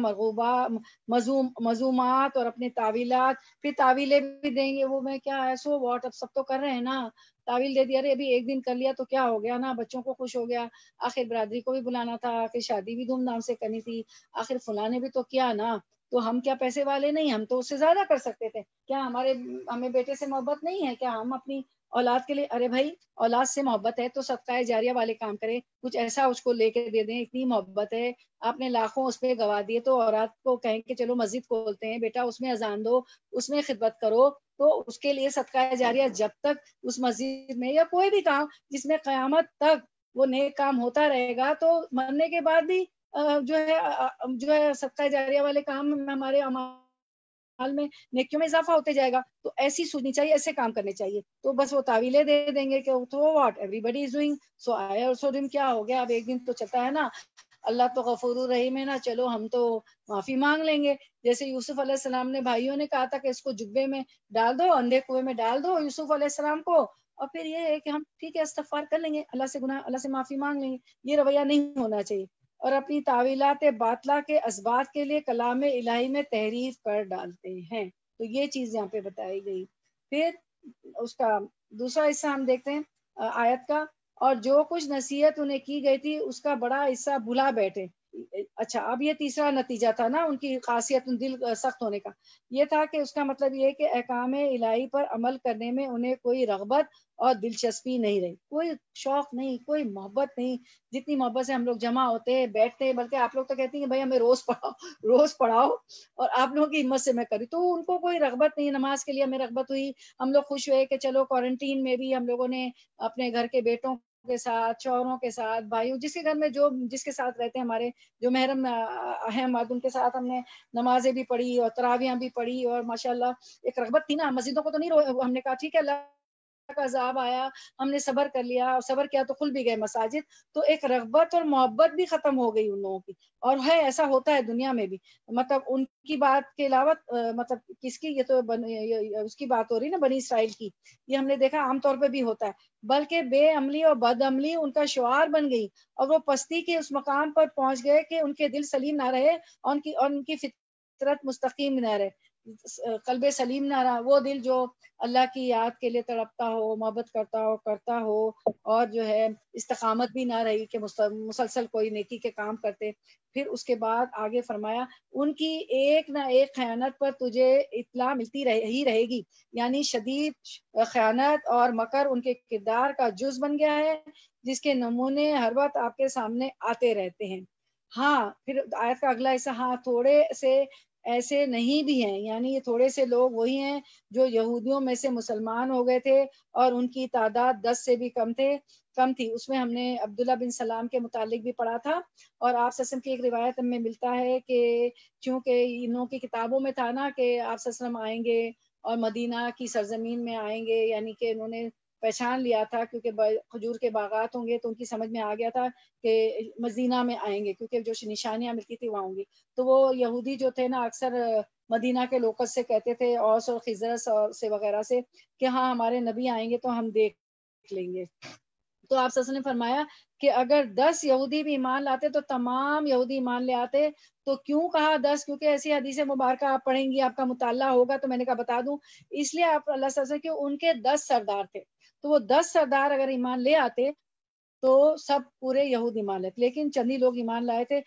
A: مذمومات اور اپنے تعویلات، پھر تعویلیں بھی دیں گے. وہ میں کیا ہے، سو واٹ، اب سب تو کر رہے ہیں نا، تعویل دے دیا، ارے ابھی ایک دن کر لیا تو کیا ہو گیا نا، بچوں کو خوش ہو گیا، آخر برادری کو بھی بلانا تھا، آخر شادی بھی دھوم دھام سے کرنی تھی، آخر فلاں نے بھی تو کیا نا، تو ہم کیا پیسے والے نہیں، ہم تو اس سے زیادہ کر سکتے تھے کیا، ہمیں بیٹے سے محبت نہیں ہے کیا، ہم اپنی اولاد کے لیے، ارے بھائی اولاد سے محبت ہے تو صدقہ جاریہ والے کام کرے، کچھ ایسا اس کو لے کے دے دیں، اتنی محبت ہے، آپ نے لاکھوں اس پہ گوا دیے، تو اولاد کو کہیں کہ چلو مسجد کھولتے ہیں بیٹا، اس میں اذان دو، اس میں خدمت کرو، تو اس کے لیے صدقہ جاریہ جب تک اس مسجد میں یا کوئی بھی کام جس میں قیامت تک وہ نیک کام ہوتا رہے گا، تو مرنے کے بعد بھی جو ہے صدقہ جاریہ والے کام ہمارے اعمال میں نیکیوں میں اضافہ ہوتے جائے گا. تو ایسی سوچنی چاہیے، ایسے کام کرنے چاہیے. تو بس وہ تعویلیں دے دیں گے کہ تو what, everybody is doing so I also do, کیا ہو گیا، اب ایک دن تو چلتا ہے نا، اللہ تو غفور الرحیم ہے نا، چلو ہم تو معافی مانگ لیں گے. جیسے یوسف علیہ السلام نے بھائیوں نے کہا تھا کہ اس کو جبے میں ڈال دو، اندھے کنویں میں ڈال دو یوسف علیہ السلام کو، اور پھر یہ ہے کہ ہم ٹھیک ہے استغفار کر لیں گے، اللہ سے معافی مانگ لیں گے. یہ رویہ نہیں ہونا چاہیے. اور اپنی تعویلات باطلہ کے اسبات کے لیے کلام الہی میں تحریف کر ڈالتے ہیں. تو یہ چیز یہاں پہ بتائی گئی. پھر اس کا دوسرا حصہ ہم دیکھتے ہیں آیت کا، اور جو کچھ نصیحت انہیں کی گئی تھی اس کا بڑا حصہ بھلا بیٹھے. اچھا، اب یہ تیسرا نتیجہ تھا نا ان کی خاصیت، دل سخت ہونے کا، یہ تھا کہ اس کا مطلب یہ کہ احکام الہی پر عمل کرنے میں انہیں کوئی رغبت اور دلچسپی نہیں رہی، کوئی شوق نہیں، کوئی محبت نہیں. جتنی محبت سے ہم لوگ جمع ہوتے ہیں، بیٹھتے ہیں، بلکہ آپ لوگ تو کہتے ہیں بھائی ہمیں روز پڑھاؤ، اور آپ لوگوں کی ہمت سے میں کری، تو ان کو کوئی رغبت نہیں. نماز کے لیے ہمیں رغبت ہوئی، ہم لوگ خوش ہوئے کہ چلو کوارنٹین میں بھی ہم لوگوں نے اپنے گھر کے بیٹوں کے ساتھ، شوہروں کے ساتھ، بھائیوں، جس کے گھر میں جس کے ساتھ رہتے ہیں، ہمارے جو محرم اہم ان کے ساتھ ہم نے نمازیں بھی پڑھی اور تراویحیں بھی پڑھی، اور ماشاءاللہ ایک رغبت تھی نا. مسجدوں کو تو نہیں ہم نے کہا ٹھیک ہے اللہ کا عذاب آیا، ہم نے صبر کر لیا، اور صبر کیا تو کھل بھی گئے مساجد، تو ایک رغبت اور محبت بھی ختم ہو گئی ان لوگوں کی. اور ہے ایسا ہوتا ہے دنیا میں بھی، مطلب ان کی بات کے علاوہ مطلب کس کی، یہ تو اس کی بات ہو رہی نا بنی اسرائیل کی، یہ ہم نے دیکھا عام طور پہ بھی ہوتا ہے، بلکہ بے عملی اور بد عملی ان کا شعار بن گئی، اور وہ پستی کے اس مقام پر پہنچ گئے کہ ان کے دل سلیم نہ رہے، اور ان کی فطرت مستقیم نہ رہے، قلب سلیم نہ رہا. وہ دل جو اللہ کی یاد کے لیے تڑپتا ہو، محبت کرتا ہو اور جو ہے استقامت بھی نہ رہی کہ مسلسل کوئی نیکی کے کام کرتے. پھر اس کے بعد آگے فرمایا ان کی ایک نہ ایک خیانت پر تجھے اطلاع ملتی ہی رہے گی، یعنی شدید خیانت اور مکر ان کے کردار کا جز بن گیا ہے، جس کے نمونے ہر وقت آپ کے سامنے آتے رہتے ہیں. ہاں، پھر آیت کا اگلا حصہ، ہاں تھوڑے سے ایسے نہیں بھی ہیں، یعنی یہ تھوڑے سے لوگ وہی ہیں جو یہودیوں میں سے مسلمان ہو گئے تھے اور ان کی تعداد 10 سے بھی کم تھی۔ اس میں ہم نے عبداللہ بن سلام کے متعلق بھی پڑھا تھا، اور آپ وسلم کی ایک روایت میں ملتا ہے کہ چونکہ انہوں کی کتابوں میں تھا نا کہ آپ وسلم آئیں گے اور مدینہ کی سرزمین میں آئیں گے، یعنی کہ انہوں نے پہچان لیا تھا کیونکہ کھجور کے باغات ہوں گے تو ان کی سمجھ میں آ گیا تھا کہ مدینہ میں آئیں گے، کیونکہ جو نشانیاں ملتی تھی وہاں ہوں گی۔ تو وہ یہودی جو تھے نا اکثر مدینہ کے لوکل سے کہتے تھے، اوس اور خزرس سے وغیرہ سے، کہ ہاں ہمارے نبی آئیں گے تو ہم دیکھ لیں گے۔ تو آپ نے فرمایا کہ اگر 10 یہودی بھی ایمان لاتے تو تمام یہودی ایمان لے آتے۔ تو کیوں کہا 10؟ کیونکہ ایسی حدیث مبارکہ آپ پڑھیں گی، آپ کا مطالعہ ہوگا، تو میں نے کہا بتا دوں اس لیے آپ اللہ صلی کہ ان کے 10 سردار تھے، تو وہ 10 سردار اگر ایمان لے آتے تو سب پورے یہود ایمان لے، لیکن چندی لوگ ایمان لائے تھے،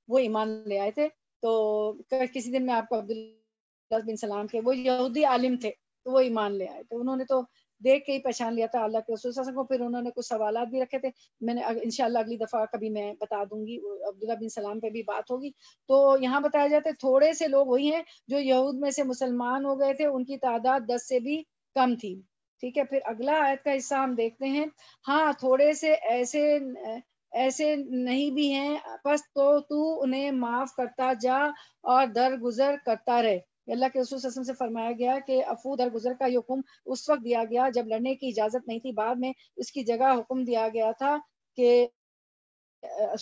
A: وہ ایمان لے آئے تھے۔ تو کسی دن میں آپ کو عبداللہ بن سلام کے، وہ یہودی عالم تھے تو وہ ایمان لے آئے، تو انہوں نے تو دیکھ کے ہی پہچان لیا تھا اللہ کے رسول صلی اللہ علیہ وسلم کو۔ پھر انہوں نے کچھ سوالات بھی رکھے تھے، میں نے انشاءاللہ اگلی دفعہ کبھی میں بتا دوں گی، عبداللہ بن سلام پہ بھی بات ہوگی۔ تو یہاں بتایا جاتا ہے تھوڑے سے لوگ وہی ہیں جو یہود میں سے مسلمان ہو گئے تھے، ان کی تعداد 10 سے بھی کم تھی۔ ٹھیک ہے، پھر اگلا آیت کا حصہ ہم دیکھتے ہیں۔ ہاں تھوڑے سے ایسے نہیں بھی ہیں، بس تو انہیں معاف کرتا جا اور درگزر کرتا رہے۔ اللہ کے رسول صلی اللہ علیہ وسلم سے فرمایا گیا کہ عفو درگزر کا یہ حکم اس وقت دیا گیا جب لڑنے کی اجازت نہیں تھی، بعد میں اس کی جگہ حکم دیا گیا تھا کہ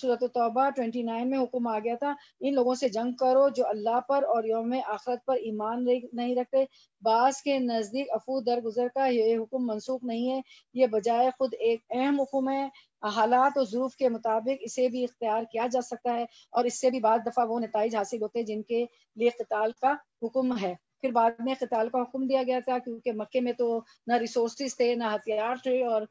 A: سورۃ توبہ 29 میں حکم آ گیا تھا، ان لوگوں سے جنگ کرو جو اللہ پر اور یوم آخرت پر ایمان نہیں رکھتے۔ بعض کے نزدیک عفو درگزر کا یہ حکم منسوخ نہیں ہے، یہ بجائے خود ایک اہم حکم ہے۔ حالات و ظروف کے مطابق اسے بھی اختیار کیا جا سکتا ہے، اور اس سے بھی بعض دفعہ وہ نتائج حاصل ہوتے ہیں جن کے لیے قتال کا حکم ہے۔ پھر بعد میں قتال کا حکم دیا گیا تھا کیونکہ مکے میں تو نہ ریسورسز تھے، نہ ہتھیار تھے، اور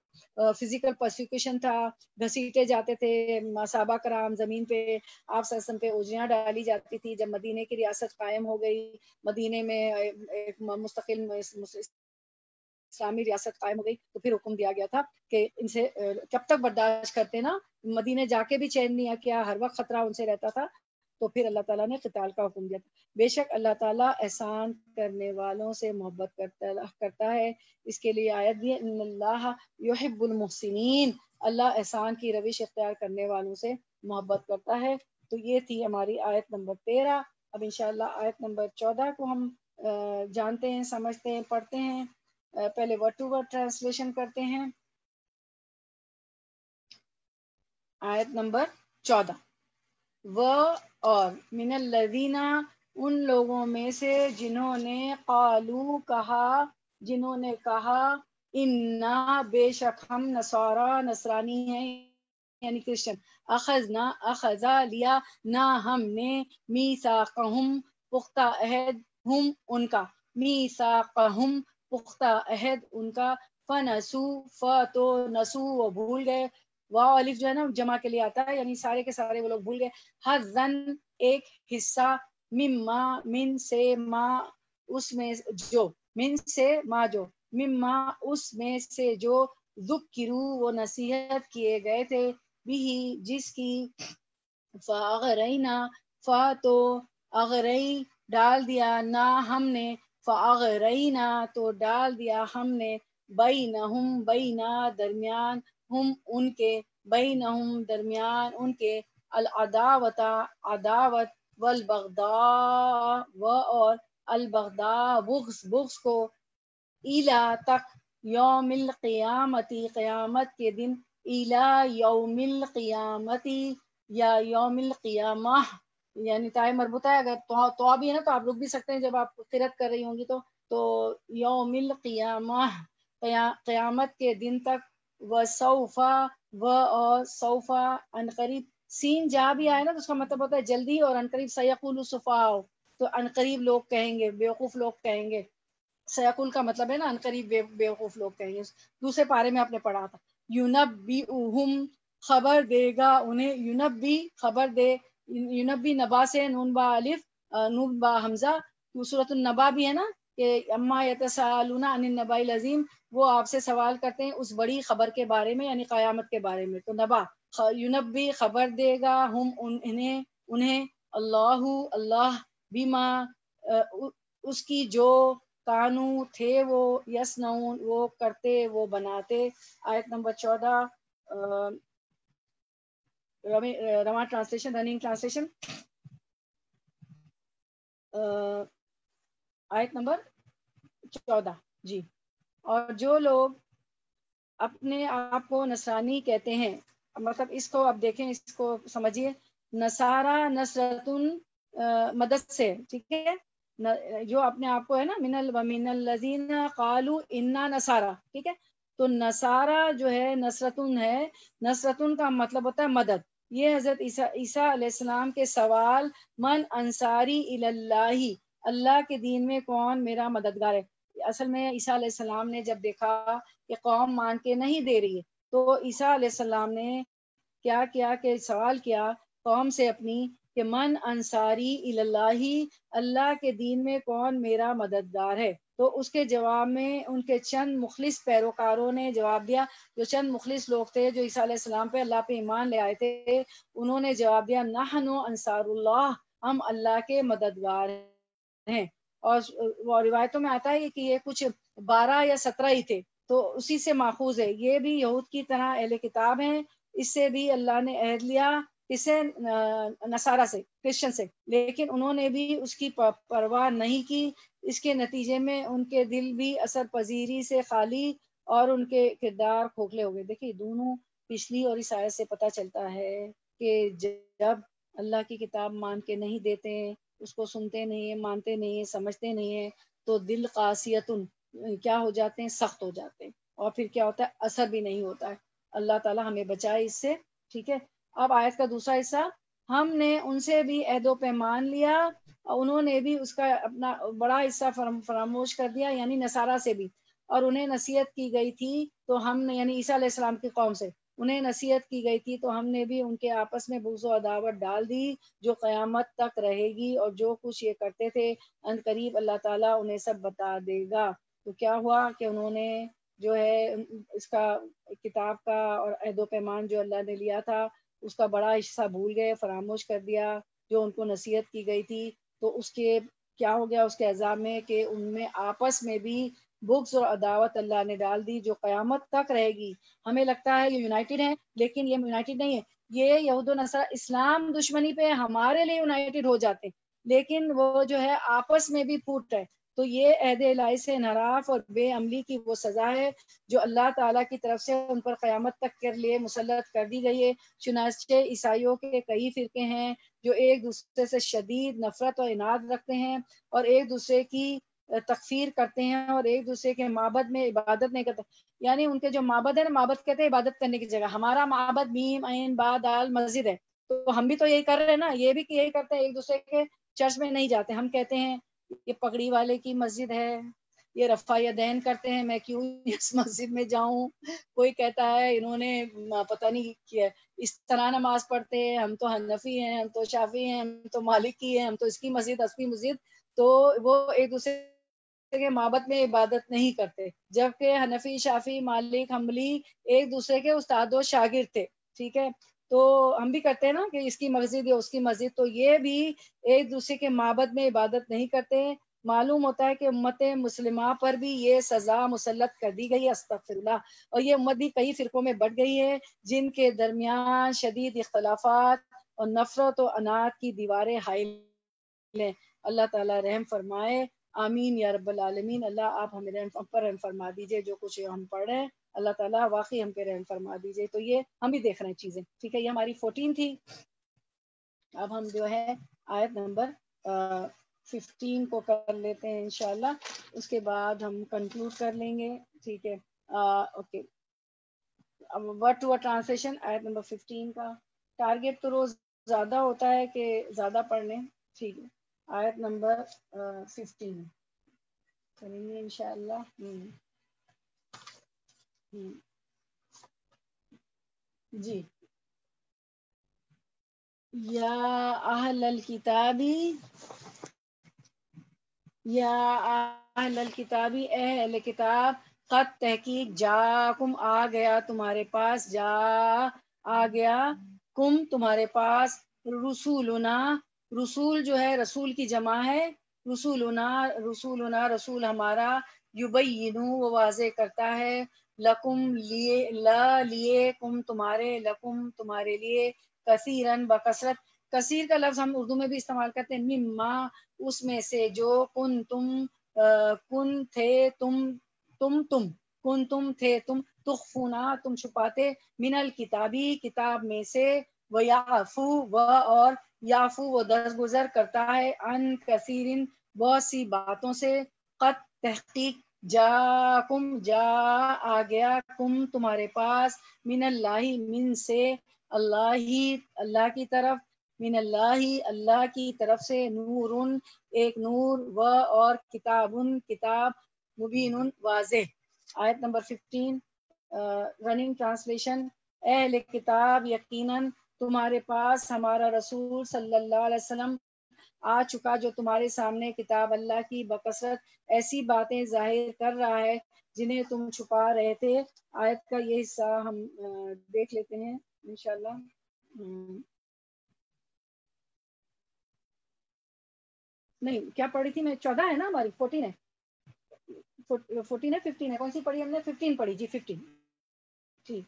A: فزیکل پرسیکیوشن تھا، گھسیٹے جاتے تھے صحابہ کرام زمین پہ، آپ صلی اللہ علیہ وسلم پہ اوجیاں ڈالی جاتی تھی۔ جب مدینے کی ریاست قائم ہو گئی، مدینے میں ایک مستقل اسلامی ریاست قائم ہو گئی، تو پھر حکم دیا گیا تھا کہ ان سے کب تک برداشت کرتے نا، مدینے جا کے بھی چین نہیں کیا، ہر وقت خطرہ ان سے رہتا تھا، تو پھر اللہ تعالیٰ نے قتال کا حکم دیا تھا۔ بے شک اللہ تعالیٰ احسان کرنے والوں سے محبت کرتا ہے۔ اس کے لیے آیت دی، ان اللہ یحب المحسنین، اللہ احسان کی روش اختیار کرنے والوں سے محبت کرتا ہے۔ تو یہ تھی ہماری آیت نمبر 13۔ اب انشاءاللہ آیت نمبر 14 کو ہم جانتے ہیں، سمجھتے ہیں، پڑھتے ہیں۔ پہلے ورڈ ٹو ورڈ ٹرانسلیشن کرتے ہیں۔ آیت نمبر 14، وہ اور من الذین، ان لوگوں میں سے جنہوں نے قالو کہا انا بے شک ہم نصرانی ہیں یعنی کرسچن، اخذا لیا نہ ہم نے، میثاقہم پختہ عہد، ہم ان کا، میثاقہم پختہ عہد ان کا، تو نسو وہ بھول گئے، واو الف جو ہے نا جمع کے لیے آتا ہے، یعنی سارے کے سارے وہ لوگ بھول گئے، حظً ایک حصہ، مما من سے، ما اس میں جو، من سے ما جو، مما اس میں سے جو، ذکروا وہ نصیحت کیے گئے تھے، بھی جس کی، فاغرینا تو اغرئی ڈال دیا، نہ ہم نے، فاغرینا تو ڈال دیا ہم نے، بینہم بینا درمیان، ہم ان کے، بینہم درمیان ان کے، العداوت عداوت، والبغضاء اور البغضاء بغض کو، الی تک، یوم القیامتی قیامت کے دن، الی یوم القیامتی یا یوم القیامہ، یعنی تائے مربوطہ ہے، اگر تو بھی ہے نا تو آپ رک بھی سکتے ہیں جب آپ قرأت کر رہی ہوں گی تو یوم القیامہ قیامت کے دن تک، وسوفا اور سوفا عنقریب، سین جا بھی آئے نا تو اس کا مطلب ہوتا ہے جلدی، اور عنقریب سیقول السفہاء، تو عنقریب لوگ کہیں گے، بیوقوف لوگ کہیں گے، سیقول کا مطلب ہے نا عنقریب بیوقوف لوگ کہیں گے۔ دوسرے پارے میں آپ نے پڑھا تھا، یونبئہم خبر دے گا انہیں، یونبی خبر دے، یونبی نبا سے نون با الف، نون با حمزہ، سورۃ النبا بھی ہے نا کہ اما یتساءلون عن النبأ العظیم، وہ آپ سے سوال کرتے ہیں اس بڑی خبر کے بارے میں، یعنی قیامت کے بارے میں، تو نبا، یونبی خبر دے گا، ہم انہیں اللہ بیما اس کی جو کانو تھے وہ یسنون وہ کرتے وہ بناتے. آیت نمبر 14 رواں ٹرانسلیشن رننگ ٹرانسلیشن آیت نمبر 14 جی. اور جو لوگ اپنے آپ کو نصرانی کہتے ہیں، مطلب اس کو اب دیکھیں، اس کو سمجھیے. نصارہ نصرتن مدد سے، ٹھیک ہے، جو اپنے آپ کو ہے نا من الذین قالوا انا نصارہ، ٹھیک ہے. تو نصارہ جو ہے نصرتن ہے، نصرتن کا مطلب ہوتا ہے مدد. یہ حضرت عیسیٰ علیہ السلام کے سوال من انصاری اللہ، اللہ کے دین میں کون میرا مددگار ہے. اصل میں عیسیٰ علیہ السلام نے جب دیکھا کہ قوم مان کے نہیں دے رہی ہے، تو عیسیٰ علیہ السلام نے کیا کیا کہ سوال کیا قوم سے اپنی کہ من انصاری اللہ، اللہ کے دین میں کون میرا مددگار ہے. تو اس کے جواب میں ان کے چند مخلص پیروکاروں نے جواب دیا، جو چند مخلص لوگ تھے جو عیسیٰ علیہ السلام پہ اللہ پہ ایمان لے آئے تھے، انہوں نے جواب دیا نحن انصار اللہ، ہم اللہ کے مددگار ہیں. اور روایتوں میں آتا ہے کہ یہ کچھ 12 یا 17 ہی تھے، تو اسی سے ماخوذ ہے. یہ بھی یہود کی طرح اہل کتاب ہیں، اس سے بھی اللہ نے عہد لیا، اس سے نصارہ سے، کرسچن سے، لیکن انہوں نے بھی اس کی پرواہ نہیں کی. اس کے نتیجے میں ان کے دل بھی اثر پذیری سے خالی اور ان کے کردار کھوکھلے ہو گئے. دیکھیے دونوں پچھلی اور اس آیت سے پتہ چلتا ہے کہ جب اللہ کی کتاب مان کے نہیں دیتے، اس کو سنتے نہیں ہیں، مانتے نہیں ہیں، سمجھتے نہیں ہیں، تو دل قاسیتن کیا ہو جاتے ہیں، سخت ہو جاتے ہیں، اور پھر کیا ہوتا ہے، اثر بھی نہیں ہوتا ہے. اللہ تعالی ہمیں بچائے اس سے، ٹھیک ہے. اب آیت کا دوسرا حصہ، ہم نے ان سے بھی عہد و پیمان لیا اور انہوں نے بھی اس کا اپنا بڑا حصہ فراموش کر دیا، یعنی نصارہ سے بھی. اور انہیں نصیحت کی گئی تھی تو ہم نے، یعنی عیسیٰ علیہ السلام کی قوم سے انہیں نصیحت کی گئی تھی تو ہم نے بھی ان کے آپس میں بغض و عداوت ڈال دی جو قیامت تک رہے گی، اور جو کچھ یہ کرتے تھے ان قریب اللہ تعالیٰ انہیں سب بتا دے گا. تو کیا ہوا کہ انہوں نے جو ہے اس کا کتاب کا اور عہد و پیمان جو اللہ نے لیا تھا اس کا بڑا حصہ بھول گئے، فراموش کر دیا جو ان کو نصیحت کی گئی تھی. تو اس کے کیا ہو گیا اس کے عذاب میں کہ ان میں آپس میں بھی بغض اور عداوت اللہ نے ڈال دی جو قیامت تک رہے گی. ہمیں لگتا ہے یہ یونائٹڈ ہیں، لیکن یہ یونائٹڈ نہیں ہے. یہ یہود و نصارہ اسلام دشمنی پہ ہمارے لیے یونائٹڈ ہو جاتے ہیں، لیکن وہ جو ہے آپس میں بھی پھوٹ ہے. تو یہ عہد الہی سے انحراف اور بے عملی کی وہ سزا ہے جو اللہ تعالیٰ کی طرف سے ان پر قیامت تک کے لیے مسلط کر دی گئی ہے. چنانچہ عیسائیوں کے کئی فرقے ہیں جو ایک دوسرے سے شدید نفرت اور عناد رکھتے ہیں اور ایک دوسرے کی تکفیر کرتے ہیں اور ایک دوسرے کے معبد میں عبادت نہیں کرتے. یعنی ان کے جو معبد ہے نا، معبد کہتے ہیں عبادت کرنے کی جگہ، ہمارا معبد میم عین با دال مسجد ہے، تو ہم بھی تو یہی کر رہے ہیں نا، یہ بھی یہی کرتے ہیں، ایک دوسرے کے چرچ میں نہیں جاتے. ہم کہتے ہیں یہ پگڑی والے کی مسجد ہے، یہ رفع یدین کرتے ہیں، میں کیوں اس مسجد میں جاؤں. کوئی کہتا ہے انہوں نے پتہ نہیں کیا اس طرح نماز پڑھتے ہیں، ہم تو حنفی ہیں، ہم تو شافعی ہیں، ہم تو مالکی ہیں، ہم تو اس کی مسجد اس کی مسجد. تو وہ ایک دوسرے کے معبد میں عبادت نہیں کرتے، جبکہ حنفی، شافعی، مالک، حنبلی ایک دوسرے کے استاد و شاگرد تھے، ٹھیک ہے. تو ہم بھی کرتے ہیں نا کہ اس کی مسجد یا اس کی مسجد، تو یہ بھی ایک دوسرے کے معبد میں عبادت نہیں کرتے. معلوم ہوتا ہے کہ امت مسلمہ پر بھی یہ سزا مسلط کر دی گئی، استغفر اللہ. اور یہ امت بھی کئی فرقوں میں بٹ گئی ہے جن کے درمیان شدید اختلافات اور نفرت و عناد کی دیواریں حائل ہیں. اللہ تعالیٰ رحم فرمائے، آمین یا رب العالمین. اللہ آپ ہمیں ہم پر رحم فرما دیجئے، جو کچھ ہم پڑھ رہے ہیں اللہ تعالیٰ واقعی ہم پہ رحم فرما دیجئے. تو یہ ہم بھی دیکھ رہے ہیں چیزیں، ٹھیک ہے. یہ ہماری 14 تھی. اب ہم جو ہے آیت نمبر 15 کو کر لیتے ہیں انشاءاللہ، اس کے بعد ہم کنکلوڈ کر لیں گے، ٹھیک ہے. اوکے، ورڈ ٹو ٹرانسلیشن آیت نمبر 15 کا. ٹارگیٹ تو روز زیادہ ہوتا ہے کہ زیادہ پڑھ لیں، ٹھیک ہے. آیت نمبر 15 کریں گے انشاءاللہ. جی. یا اہل الکتابی، یا اہل الکتابی، اے اہل کتاب، قد تحقیق جاکم آ گیا تمہارے پاس، جا آ گیا کم تمہارے پاس، رسولنا رسول جو ہے رسول کی جمع ہے، رسولنا رسول ہمارا، یبینو وہ واضح کرتا ہے، لکم لیے، لیے، کم تمہارے، لکم تمہارے لیے، کثیرن بکثرت، کثیر کا لفظ ہم اردو میں بھی استعمال کرتے ہیں، مما اس میں سے، جو کن تھے تم کن تم تھے تم، تخفونا تم چھپاتے، من الکتابی کتاب میں سے، ویعفو اور یافو وہ درگزر کرتا ہے، ان کثیرن بہت سی باتوں سے، قد تحقیق، جا آ گیا، کم تمہارے پاس، من اللہ من سے، اللہ کی طرف، من اللہ کی طرف سے، نورن ایک نور، و اور کتاب مبین واضح۔ آیت نمبر 15 رننگ ٹرانسلیشن، اے اہل کتاب یقیناً تمہارے پاس ہمارا رسول صلی اللہ علیہ وسلم آ چکا، جو تمہارے سامنے کتاب اللہ کی بکثرت ایسی باتیں ظاہر کر رہا ہے جنہیں تم چھپا رہے تھے۔ آیت کا یہ حصہ ہم دیکھ لیتے ہیں انشاءاللہ۔ نہیں کیا پڑھی تھی میں، 14 ہے نا ہماری، 14 ہے، 14 ہے 15 ہے، کون سی پڑھی ہم نے؟ 15 پڑھی جی، 15 ٹھیک۔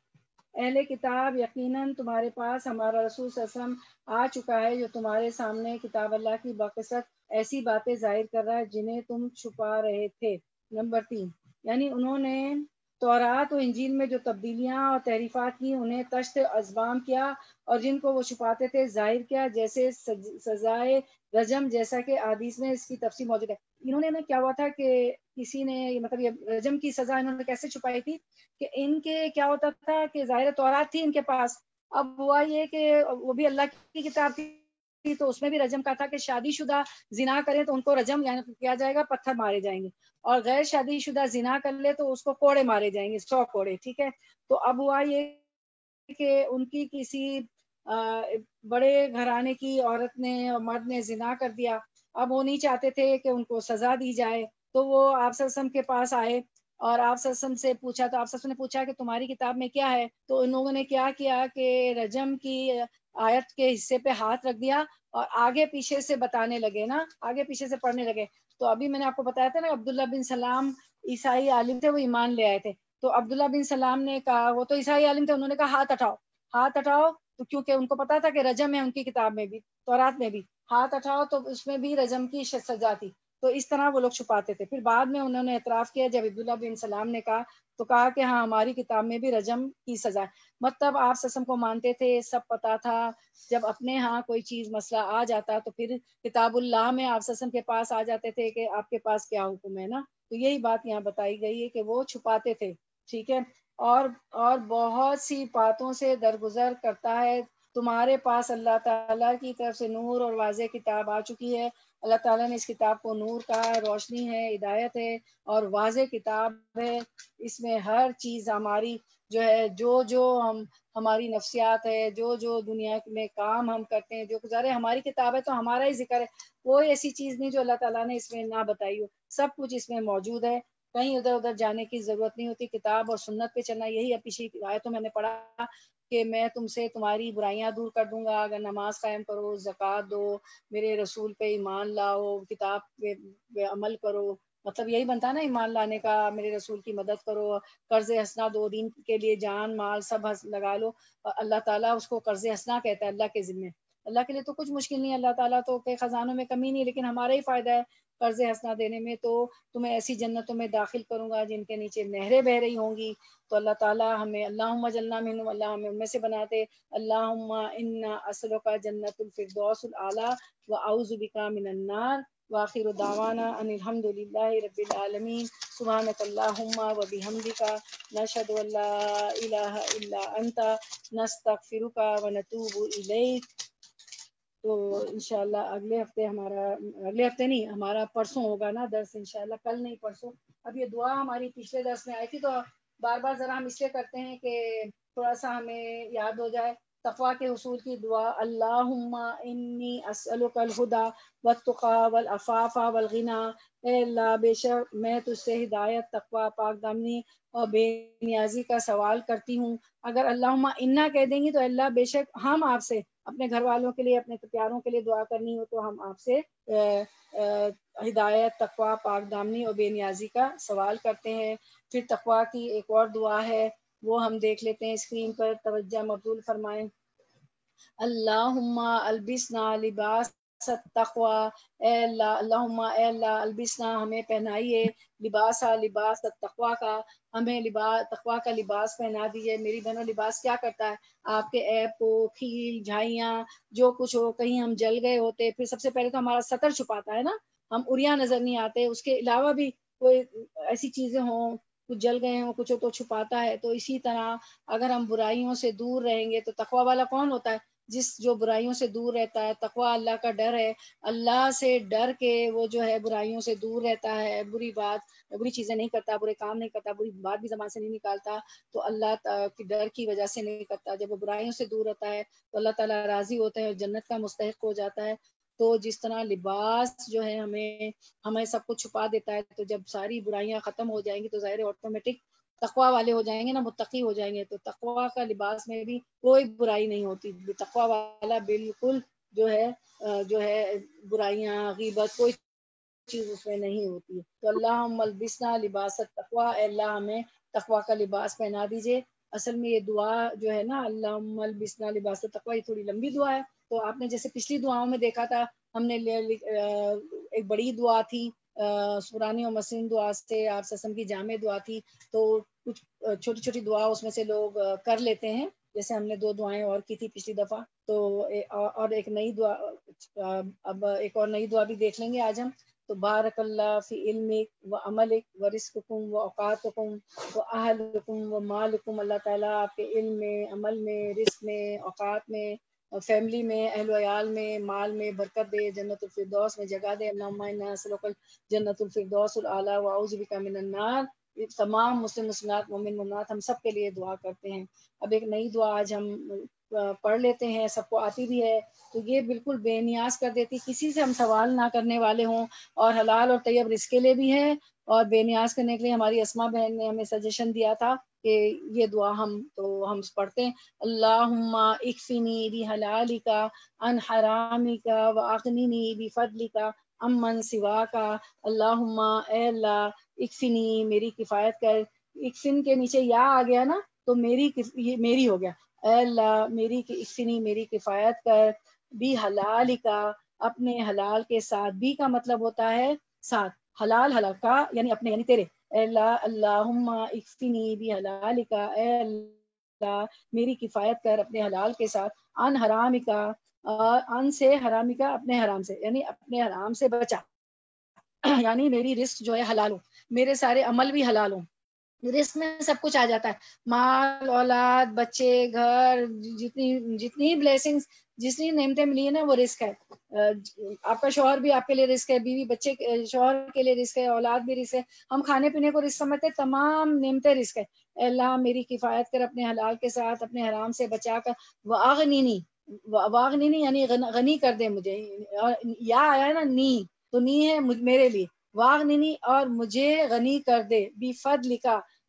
A: اہل کتاب یقیناً تمہارے پاس ہمارا رسول صلی اللہ علیہ وسلم آ چکا ہے، جو تمہارے سامنے کتاب اللہ کی بکثرت ایسی باتیں ظاہر کر رہا ہے جنہیں تم چھپا رہے تھے۔ نمبر 3، یعنی انہوں نے تورات و انجیل میں جو تبدیلیاں اور تحریفات کی انہیں تشت ازبام کیا، اور جن کو وہ چھپاتے تھے ظاہر کیا، جیسے سزائے رجم، جیسا کہ حدیث میں اس کی تفصیل موجود ہے۔ انہوں نے کیا ہوا تھا کہ کسی نے مطلب یہ رجم کی سزا انہوں نے کیسے چھپائی تھی کہ ان کے کیا ہوتا تھا کہ ظاہر تورات تھی ان کے پاس، اب ہوا یہ کہ وہ بھی اللہ کی کتاب تھی تو اس میں بھی رجم کا تھا کہ شادی شدہ زنا کریں تو ان کو رجم یعنی کیا جائے گا، پتھر مارے جائیں گے، اور غیر شادی شدہ زنا کر لے تو اس کو کوڑے مارے جائیں گے، 100 کوڑے، ٹھیک ہے۔ تو اب ہوا یہ کہ ان کی کسی بڑے گھرانے کی عورت نے اور مرد نے زنا کر دیا، اب وہ نہیں چاہتے تھے کہ ان کو سزا دی جائے، تو وہ آپ صلی اللہ علیہ وسلم کے پاس آئے اور آپ صلی اللہ علیہ وسلم سے پوچھا، تو آپ صلی اللہ علیہ وسلم نے پوچھا کہ تمہاری کتاب میں کیا ہے؟ تو ان لوگوں نے کیا کیا کہ رجم کی آیت کے حصے پہ ہاتھ رکھ دیا اور آگے پیچھے سے بتانے لگے نا، آگے پیچھے سے پڑھنے لگے۔ تو ابھی میں نے آپ کو بتایا تھا نا، عبداللہ بن سلام عیسائی عالم تھے، وہ ایمان لے آئے تھے، تو عبداللہ بن سلام نے کہا، وہ تو عیسائی عالم تھے، انہوں نے کہا ہاتھ اٹھاؤ، ہاتھ اٹھاؤ، تو کیونکہ ان کو پتا تھا کہ رجم ہے ان کی کتاب میں بھی، تورات میں بھی، ہاتھ اٹھاؤ تو اس میں بھی رجم کی سزا تھی، تو اس طرح وہ لوگ چھپاتے تھے۔ پھر بعد میں انہوں نے اعتراف کیا، جب عبداللہ بن سلام نے کہا تو کہا کہ ہاں ہماری کتاب میں بھی رجم کی سزا ہے، مطلب آپ سسم کو مانتے تھے، سب پتا تھا، جب اپنے ہاں کوئی چیز مسئلہ آ جاتا تو پھر کتاب اللہ میں آپ سسم کے پاس آ جاتے تھے کہ آپ کے پاس کیا حکم ہے نا، تو یہی بات یہاں بتائی گئی ہے کہ وہ چھپاتے تھے، ٹھیک ہے۔ اور بہت سی باتوں سے درگزر کرتا ہے، تمہارے پاس اللہ تعالیٰ کی طرف سے نور اور واضح کتاب آ چکی ہے، اللہ تعالیٰ نے اس کتاب کو نور کا، روشنی ہے، ہدایت ہے اور واضح کتاب ہے، اس میں ہر چیز ہماری جو ہے، جو ہم ہماری نفسیات ہے، جو دنیا میں کام ہم کرتے ہیں، جو گزارے ہماری کتاب ہے تو ہمارا ہی ذکر ہے، کوئی ایسی چیز نہیں جو اللہ تعالیٰ نے اس میں نہ بتائی ہو، سب کچھ اس میں موجود ہے، کہیں ادھر ادھر جانے کی ضرورت نہیں ہوتی، کتاب اور سنت پہ چلنا، یہی اب پچھلی آیتوں میں نے پڑھا کہ میں تم سے تمہاری برائیاں دور کر دوں گا اگر نماز قائم کرو، زکوٰۃ دو، میرے رسول پہ ایمان لاؤ، کتاب پہ عمل کرو، مطلب یہی بنتا ہے نا ایمان لانے کا، میرے رسول کی مدد کرو، قرض حسنہ دو، دین کے لیے جان مال سب لگا لو، اللہ تعالیٰ اس کو قرض حسنہ کہتا ہے، اللہ کے ذمے، اللہ کے لیے تو کچھ مشکل نہیں ہے، اللہ تعالیٰ تو کے خزانوں میں کمی نہیں، لیکن ہمارا ہی فائدہ ہے قرض حسنہ دینے میں، تو تمہیں ایسی جنتوں میں داخل کروں گا جن کے نیچے نہریں بہ رہی ہوں گی، تو اللہ تعالیٰ ہمیں، اللہم اجعلنا منہم، اللہ ہمیں ان میں سے بناتے، اللہم انا اسألک جنت الفردوس الاعلی واعوذ بک من النار، وآخر دعوانا ان الحمد للہ رب العالمین، سبحانک اللہم وبحمدک، نشہد ان لا الہ الا انت، نستغفرک ونتوب الیک۔ تو انشاءاللہ اگلے ہفتے اگلے ہفتے نہیں، ہمارا پرسوں ہوگا نا درس، انشاءاللہ کل نہیں پرسوں۔ اب یہ دعا ہماری پچھلے درس میں آئی تھی، تو بار بار ذرا ہم اس لیے کرتے ہیں کہ تھوڑا سا ہمیں یاد ہو جائے، تقوی کے حصول کی دعا، اللہم انی اسألک الہدی والتقی والعفاف والغنی، اے اللہ بے شک میں تجھ سے ہدایت، تقوی، پاک دامنی اور بے نیازی کا سوال کرتی ہوں۔ اگر اللہم انا کہہ دیں گی تو اللہ بے شک ہم آپ سے اپنے گھر والوں کے لیے، اپنے پیاروں کے لیے دعا کرنی ہو تو ہم آپ سے ہدایت، تقوی، پاک دامنی اور بے نیازی کا سوال کرتے ہیں۔ پھر تقوی کی ایک اور دعا ہے، وہ ہم دیکھ لیتے ہیں اسکرین پر، توجہ مبذول فرمائیں۔ اللہم البسنا لباس التقوی، اے اللہ، اللہم اے اللہ، البسنا ہمیں پہنائیے، لباس التقوی کا، ہمیں تقوی کا لباس پہنا دیجیے۔ میری بہنوں، لباس کیا کرتا ہے؟ آپ کے عیب کو، کھیل جھائیاں جو کچھ ہو، کہیں ہم جل گئے ہوتے، پھر سب سے پہلے تو ہمارا سطر چھپاتا ہے نا، ہم عریاں نظر نہیں آتے، اس کے علاوہ بھی کوئی ایسی چیزیں ہوں، کچھ جل گئے ہوں، کچھ ہو تو چھپاتا ہے۔ تو اسی طرح اگر ہم برائیوں سے دور رہیں گے تو تقوی والا کون ہوتا ہے؟ جو برائیوں سے دور رہتا ہے۔ تقوی اللہ کا ڈر ہے، اللہ سے ڈر کے وہ جو ہے برائیوں سے دور رہتا ہے، بری چیزیں نہیں کرتا، برے کام نہیں کرتا، بری بات بھی زبان سے نہیں نکالتا، تو اللہ کی ڈر کی وجہ سے نہیں کرتا۔ جب وہ برائیوں سے دور رہتا ہے تو اللہ تعالیٰ راضی ہوتے ہیں، جنت کا مستحق ہو جاتا ہے۔ تو جس طرح لباس جو ہے ہمیں سب کچھ چھپا دیتا ہے، تو جب ساری برائیاں ختم ہو جائیں گی تو ظاہر آٹومیٹک تقوی والے ہو جائیں گے نا، متقی ہو جائیں گے۔ تو تقوی کا لباس میں بھی کوئی برائی نہیں ہوتی، تقوی والا بالکل جو ہے برائیاں، غیبت، کوئی چیز اس میں نہیں ہوتی ہے۔ تو اللہم البسنا لباس التقوی، اے اللہ ہمیں تقوی کا لباس پہنا دیجئے۔ اصل میں یہ دعا جو ہے نا، اللہم البسنا لباس التقوی، یہ تھوڑی لمبی دعا ہے۔ تو آپ نے جیسے پچھلی دعاؤں میں دیکھا تھا، ہم نے ایک بڑی دعا تھی، سورانی اور مسین دعا سے آپ سسم کی جامع دعا تھی، تو کچھ چھوٹی چھوٹی دعا اس میں سے لوگ کر لیتے ہیں، جیسے ہم نے 2 دعائیں اور کی تھی پچھلی دفعہ، تو اور ایک نئی دعا، اب ایک اور نئی دعا بھی دیکھ لیں گے آج ہم۔ تو بارک اللہ فی علمک و عملک و رزقکم و اوقاتکم و اہلکم و مالکم، اللہ تعالیٰ آپ کے علم میں، عمل میں، رزق میں، اوقات میں، فیملی میں، اہل و عیال میں، مال میں برکت دے، جنت الفردوس میں جگہ دے۔ اللہم انا نسألک جنت الفردوس الاعلی و اعوذ بک من النار۔ تمام مسلم مسلمات، مومن مومنات ہم سب کے لیے دعا کرتے ہیں۔ اب ایک نئی دعا آج ہم پڑھ لیتے ہیں، سب کو آتی بھی ہے، تو یہ بالکل بے نیاز کر دیتی، کسی سے ہم سوال نہ کرنے والے ہوں، اور حلال اور طیب رزق کے لیے بھی ہے، اور بے نیاز کرنے کے لیے ہماری اسما بہن نے ہمیں سجیشن دیا تھا کہ یہ دعا ہم پڑھتے ہیں۔ اللہم اکفنی بحلالک عن حرامک واغننی بفضلک عمن سواک۔ اللہم اے اللہ، اکفنی میری کفایت کر، اکفن کے نیچے یا آ گیا نا تو میری ہو گیا، اے اللہ میری اکفنی میری کفایت کر، بھی حلالک اپنے حلال کے ساتھ، بھی کا مطلب ہوتا ہے ساتھ، حلال کا یعنی اپنے، یعنی تیرے، اے اللہ، اللہم اکفنی بحلالک، اے اللہ میری کفایت کر اپنے حلال کے ساتھ، عن حرامک، ان سے، حرامک اپنے حرام سے، یعنی اپنے حرام سے بچا، یعنی میری رزق جو ہے حلال ہو، میرے سارے عمل بھی حلال ہوں۔ رزق میں سب کچھ آ جاتا ہے، مال، اولاد، بچے، گھر، جتنی بلیسنگز، جتنی نعمتیں ملی ہیں نا وہ رزق ہے۔ آپ کا شوہر بھی آپ کے لیے رزق ہے، بیوی بچے شوہر کے لیے رزق ہے، اولاد بھی رزق ہے، ہم کھانے پینے کو رزق سمجھتے، تمام نعمتیں رزق ہے۔ اے اللہ میری کفایت کر اپنے حلال کے ساتھ، اپنے حرام سے بچا کر، واغننی، واغننی یعنی غنی کر دے مجھے، یا آیا ہے نا نی، تو نی ہے میرے لیے، واغننی اور مجھے غنی کر دے، بفضلک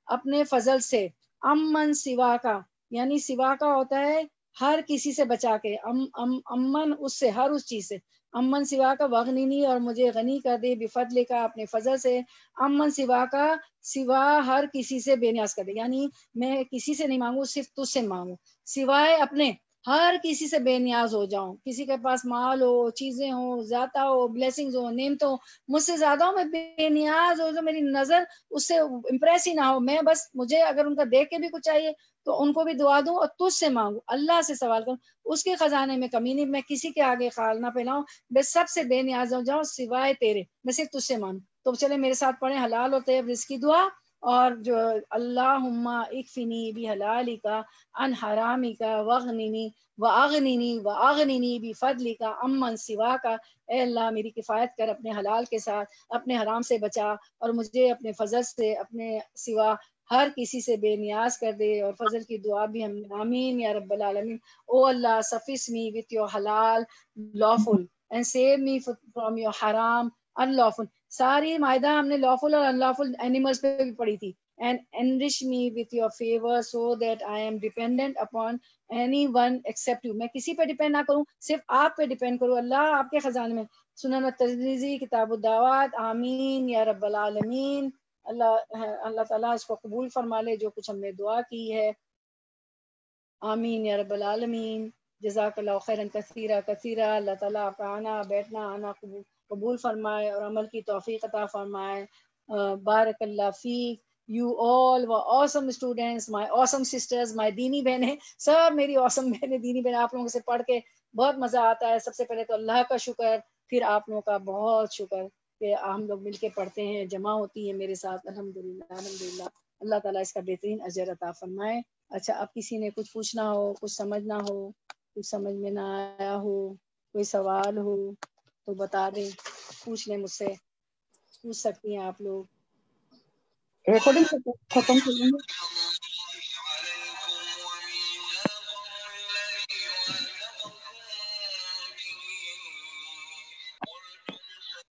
A: اپنے فضل سے، امن سوا کا، یعنی سوا کا ہوتا ہے ہر کسی سے بچا کے، امن اس سے، ہر اس چیز سے، امن سوا کا، وغنینی اور مجھے غنی کر دے، بفضل کا اپنے فضل سے، امن سوا کا سوا ہر کسی سے بے نیاز کر دے، یعنی میں کسی سے نہیں مانگوں، صرف تجھ سے مانگوں، سوائے اپنے ہر کسی سے بے نیاز ہو جاؤں، کسی کے پاس مال ہو، چیزیں ہو، ذاتہ ہو، بلیسنگز ہو، نعمت ہو، مجھ سے زیادہ ہو، میں بے نیاز ہو، جو میری نظر اس سے امپریس ہی نہ ہو، میں بس مجھے اگر ان کا دیکھ کے بھی کچھ چاہیے تو ان کو بھی دعا دوں، اور تجھ سے مانگوں، اللہ سے سوال کروں، اس کے خزانے میں کمی نہیں، میں کسی کے آگے خال نہ پھیلاؤں، میں سب سے بے نیاز ہو جاؤں سوائے تیرے، میں صرف تجھ سے مانوں۔ تو چلے میرے ساتھ پڑھیں حلال اور طیب رزق کی دعا، اور جو اللہم اکفنی بحلالک عن حرامک واغننی بفضلک عمن سواک، اے اللہ میری کفایت کر اپنے حلال کے ساتھ، اپنے حرام سے بچا، اور مجھے اپنے فضل سے، اپنے سوا ہر کسی سے بے نیاز کر دے. اور فضل کی دعا بھی ہم آمین یا رب العالمین. او اللہ suffice me with your halal lawful and save me from your haram unlawful. ساری معاہدہ ہم نے lawful اور unlawful animals پہ بھی پڑھی تھی. And enrich me with your favor so that I am dependent upon anyone except you. میں کسی پہ ڈیپینڈ نہ کروں, صرف آپ پہ ڈیپینڈ کروں اللہ, آپ کے خزانے میں. سنن الترمذی کتاب الدعوات. آمین یا رب العالمین. اللہ تعالیٰ اس کو قبول فرما لے جو کچھ ہم نے دعا کی ہے. آمین یا رب العالمین. جزاک اللہ خیرا کثیرا کثیرا. اللہ تعالیٰ آپ کا آنا بیٹھنا آنا قبول فرمائے اور عمل کی توفیق عطا فرمائے. بارک اللہ fake. You all were awesome students, my awesome sisters, my دینی بہنیں, سب میری awesome بہنیں دینی بہنیں. آپ لوگوں سے پڑھ کے بہت مزہ آتا ہے. سب سے پہلے تو اللہ کا شکر, پھر آپ لوگوں کا بہت شکر کہ ہم لوگ مل کے پڑھتے ہیں, جمع ہوتی ہیں میرے ساتھ. الحمدللہ الحمدللہ. اللہ تعالیٰ اس کا بہترین اجر عطا فرمائے. اچھا, اب کسی نے کچھ پوچھنا ہو, کچھ سمجھنا ہو, کچھ سمجھ میں نہ آیا ہو, کوئی سوال ہو تو بتا دیں, پوچھ لیں مجھ سے, پوچھ سکتی ہیں آپ لوگ.
B: ریکارڈنگ ختم کریں گے.